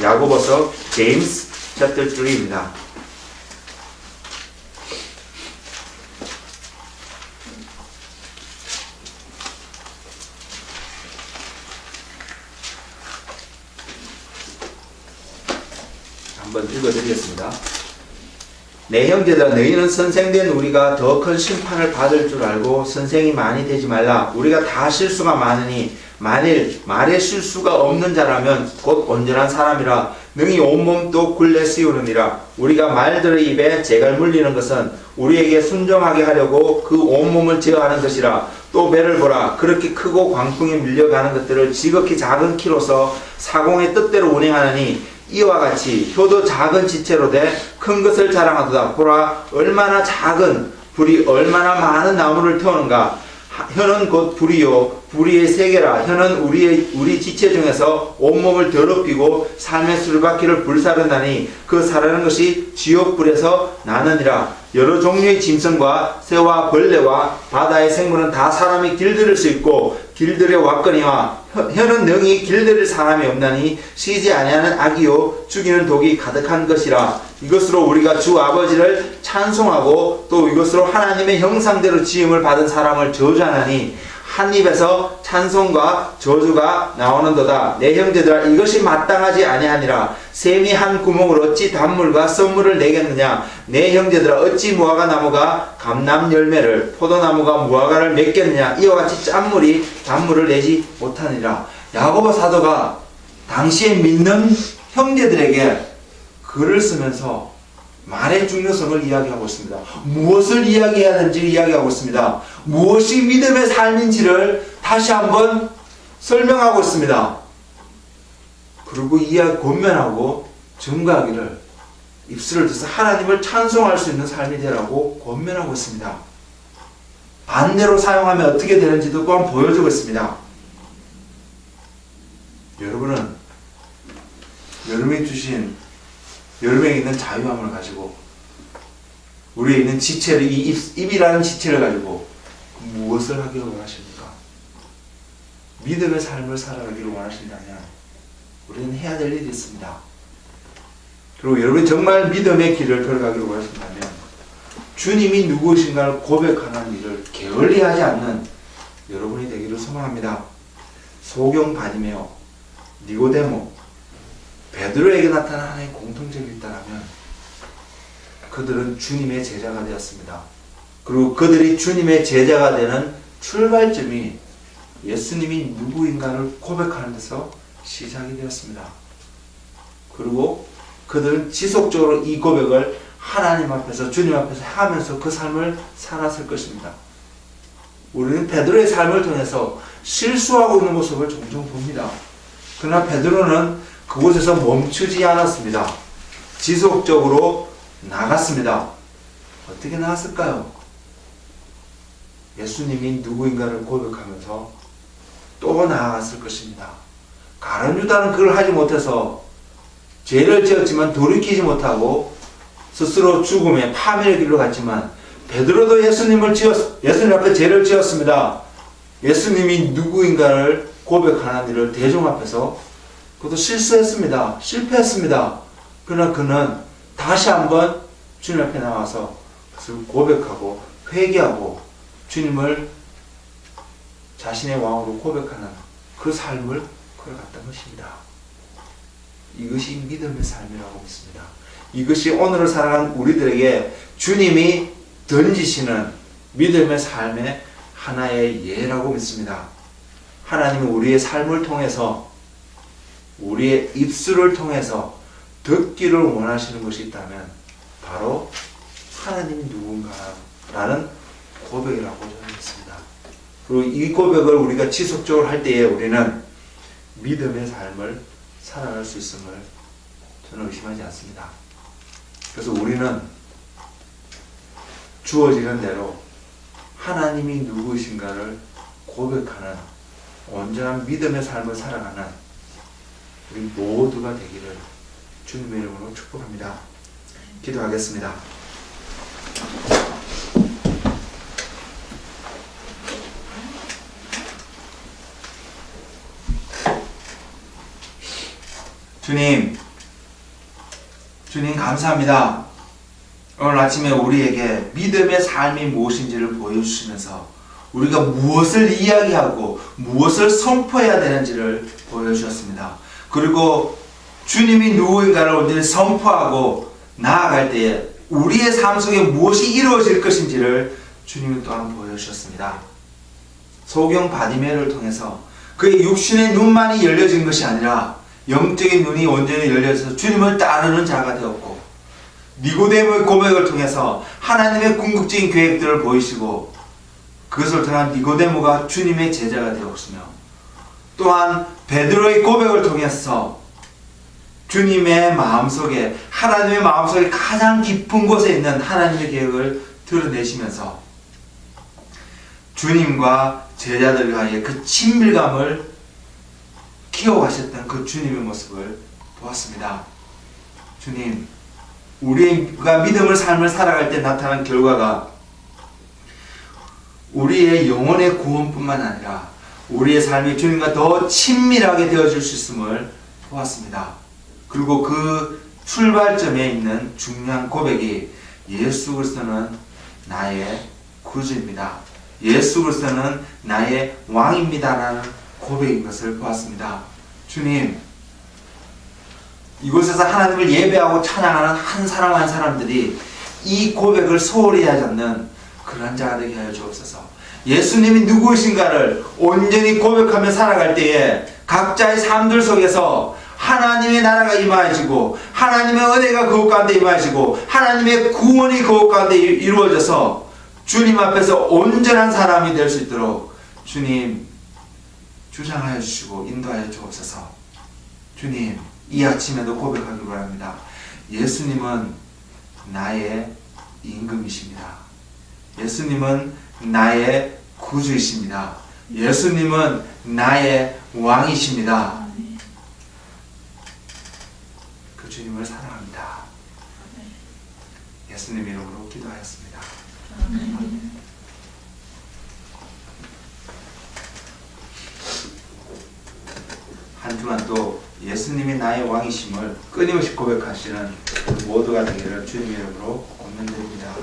야고보서 James chapter 3입니다. 한번 읽어드리겠습니다. 내 형제들아 너희는 선생된 우리가 더 큰 심판을 받을 줄 알고 선생이 많이 되지 말라. 우리가 다 실수가 많으니 만일 말에 실수가 없는 자라면 곧 온전한 사람이라 능히 온몸 또 굴레 씌우느니라. 우리가 말들의 입에 재갈 물리는 것은 우리에게 순종하게 하려고 그 온몸을 제어하는 것이라. 또 배를 보라. 그렇게 크고 광풍에 밀려가는 것들을 지극히 작은 키로서 사공의 뜻대로 운행하느니 이와 같이 혀도 작은 지체로 돼 큰 것을 자랑하도다. 보라 얼마나 작은 불이 얼마나 많은 나무를 태우는가. 혀는 곧 불이요 불의의 세계라. 혀는 우리 지체 중에서 온몸을 더럽히고 삶의 수레바퀴를 불사르나니 그 사르는 것이 지옥불에서 나느니라. 여러 종류의 짐승과 새와 벌레와 바다의 생물은 다 사람이 길들일 수 있고 길들여 왔거니와 혀는 능히 길들일 사람이 없나니 쉬지 아니하는 악이요 죽이는 독이 가득한 것이라. 이것으로 우리가 주 아버지를 찬송하고 또 이것으로 하나님의 형상대로 지음을 받은 사람을 저주하나니 한 입에서 찬송과 저주가 나오는도다. 내 형제들아 이것이 마땅하지 아니하니라. 샘이 한 구멍으로 어찌 단물과 썬물을 내겠느냐. 내 형제들아 어찌 무화과 나무가 감람 열매를 포도나무가 무화과를 맺겠느냐. 이와 같이 짠물이 단물을 내지 못하니라. 야고보 사도가 당시에 믿는 형제들에게 글을 쓰면서 말의 중요성을 이야기하고 있습니다. 무엇을 이야기해야 하는지 이야기하고 있습니다. 무엇이 믿음의 삶인지를 다시 한번 설명하고 있습니다. 그리고 권면하고 증거하기를 입술을 들어서 하나님을 찬송할 수 있는 삶이 되라고 권면하고 있습니다. 반대로 사용하면 어떻게 되는지도 또한 보여주고 있습니다. 여러분은 여러분이 주신 여러분에게 있는 자유함을 가지고 우리에 있는 지체를 이 입이라는 지체를 가지고 무엇을 하기를 원하십니까? 믿음의 삶을 살아가기를 원하신다면 우리는 해야 될 일이 있습니다. 그리고 여러분이 정말 믿음의 길을 걸어가기를 원하신다면 주님이 누구신가를 고백하는 일을 게을리하지 않는 여러분이 되기를 소망합니다. 소경 바디메오, 니고데모, 베드로에게 나타난 하나의 공통점이 있다면 그들은 주님의 제자가 되었습니다. 그리고 그들이 주님의 제자가 되는 출발점이 예수님이 누구인가를 고백하는 데서 시작이 되었습니다. 그리고 그들은 지속적으로 이 고백을 하나님 앞에서 주님 앞에서 하면서 그 삶을 살았을 것입니다. 우리는 베드로의 삶을 통해서 실수하고 있는 모습을 종종 봅니다. 그러나 베드로는 그곳에서 멈추지 않았습니다. 지속적으로 나갔습니다. 어떻게 나갔을까요? 예수님이 누구인가를 고백하면서 또 나아갔을 것입니다. 가룟 유다는 그걸 하지 못해서 죄를 지었지만 돌이키지 못하고 스스로 죽음의 파멸의 길로 갔지만, 베드로도 예수님 앞에 죄를 지었습니다. 예수님이 누구인가를 고백하는 일을 대중 앞에서 그것도 실수했습니다. 실패했습니다. 그러나 그는 다시 한번 주님 앞에 나와서 그것을 고백하고 회개하고 주님을 자신의 왕으로 고백하는 그 삶을 걸어갔던 것입니다. 이것이 믿음의 삶이라고 믿습니다. 이것이 오늘을 살아가는 우리들에게 주님이 던지시는 믿음의 삶의 하나의 예라고 믿습니다. 하나님은 우리의 삶을 통해서, 우리의 입술을 통해서 듣기를 원하시는 것이 있다면 바로 하나님이 누군가라는 고백이라고 저는 믿습니다. 그리고 이 고백을 우리가 지속적으로 할 때에 우리는 믿음의 삶을 살아갈 수 있음을 저는 의심하지 않습니다. 그래서 우리는 주어지는 대로 하나님이 누구이신가를 고백하는 온전한 믿음의 삶을 살아가는 우리 모두가 되기를 주님의 이름으로 축복합니다. 기도하겠습니다. 주님 감사합니다. 오늘 아침에 우리에게 믿음의 삶이 무엇인지를 보여주시면서 우리가 무엇을 이야기하고 무엇을 선포해야 되는지를 보여주셨습니다. 그리고 주님이 누구인가를 온전히 선포하고 나아갈 때에 우리의 삶 속에 무엇이 이루어질 것인지를 주님이 또한 보여주셨습니다. 소경 바디메를 통해서 그의 육신의 눈만이 열려진 것이 아니라 영적인 눈이 온전히 열려서 주님을 따르는 자가 되었고, 니고데모의 고백을 통해서 하나님의 궁극적인 계획들을 보이시고 그것을 통한 니고데모가 주님의 제자가 되었으며, 또한 베드로의 고백을 통해서 주님의 마음속에, 하나님의 마음속에 가장 깊은 곳에 있는 하나님의 계획을 드러내시면서 주님과 제자들과의 그 친밀감을 키워가셨던 그 주님의 모습을 보았습니다. 주님, 우리가 믿음을 삶을 살아갈 때 나타난 결과가 우리의 영혼의 구원뿐만 아니라 우리의 삶이 주님과 더 친밀하게 되어질 수 있음을 보았습니다. 그리고 그 출발점에 있는 중요한 고백이 예수 그리스도는 나의 구주입니다. 예수 그리스도는 나의 왕입니다라는 고백인 것을 보았습니다. 주님, 이곳에서 하나님을 예배하고 찬양하는 한 사람 한 사람들이 이 고백을 소홀히 하지 않는 그런 자가 되게 하여 주옵소서. 예수님이 누구이신가를 온전히 고백하며 살아갈 때에 각자의 삶들 속에서 하나님의 나라가 임하시고 하나님의 은혜가 그곳 가운데 임하시고 하나님의 구원이 그곳 가운데 이루어져서 주님 앞에서 온전한 사람이 될 수 있도록 주님 주장하여 주시고 인도하여 주옵소서. 주님, 이 아침에도 고백하기로 합니다. 예수님은 나의 임금이십니다. 예수님은 나의 구주이십니다. 예수님은 나의 왕이십니다. 그 주님을 사랑합니다. 예수님 이름으로 기도하였습니다. 한 주간 또 예수님이 나의 왕이심을 끊임없이 고백하시는 모두가 되기를 주님의 이름으로 권면드립니다.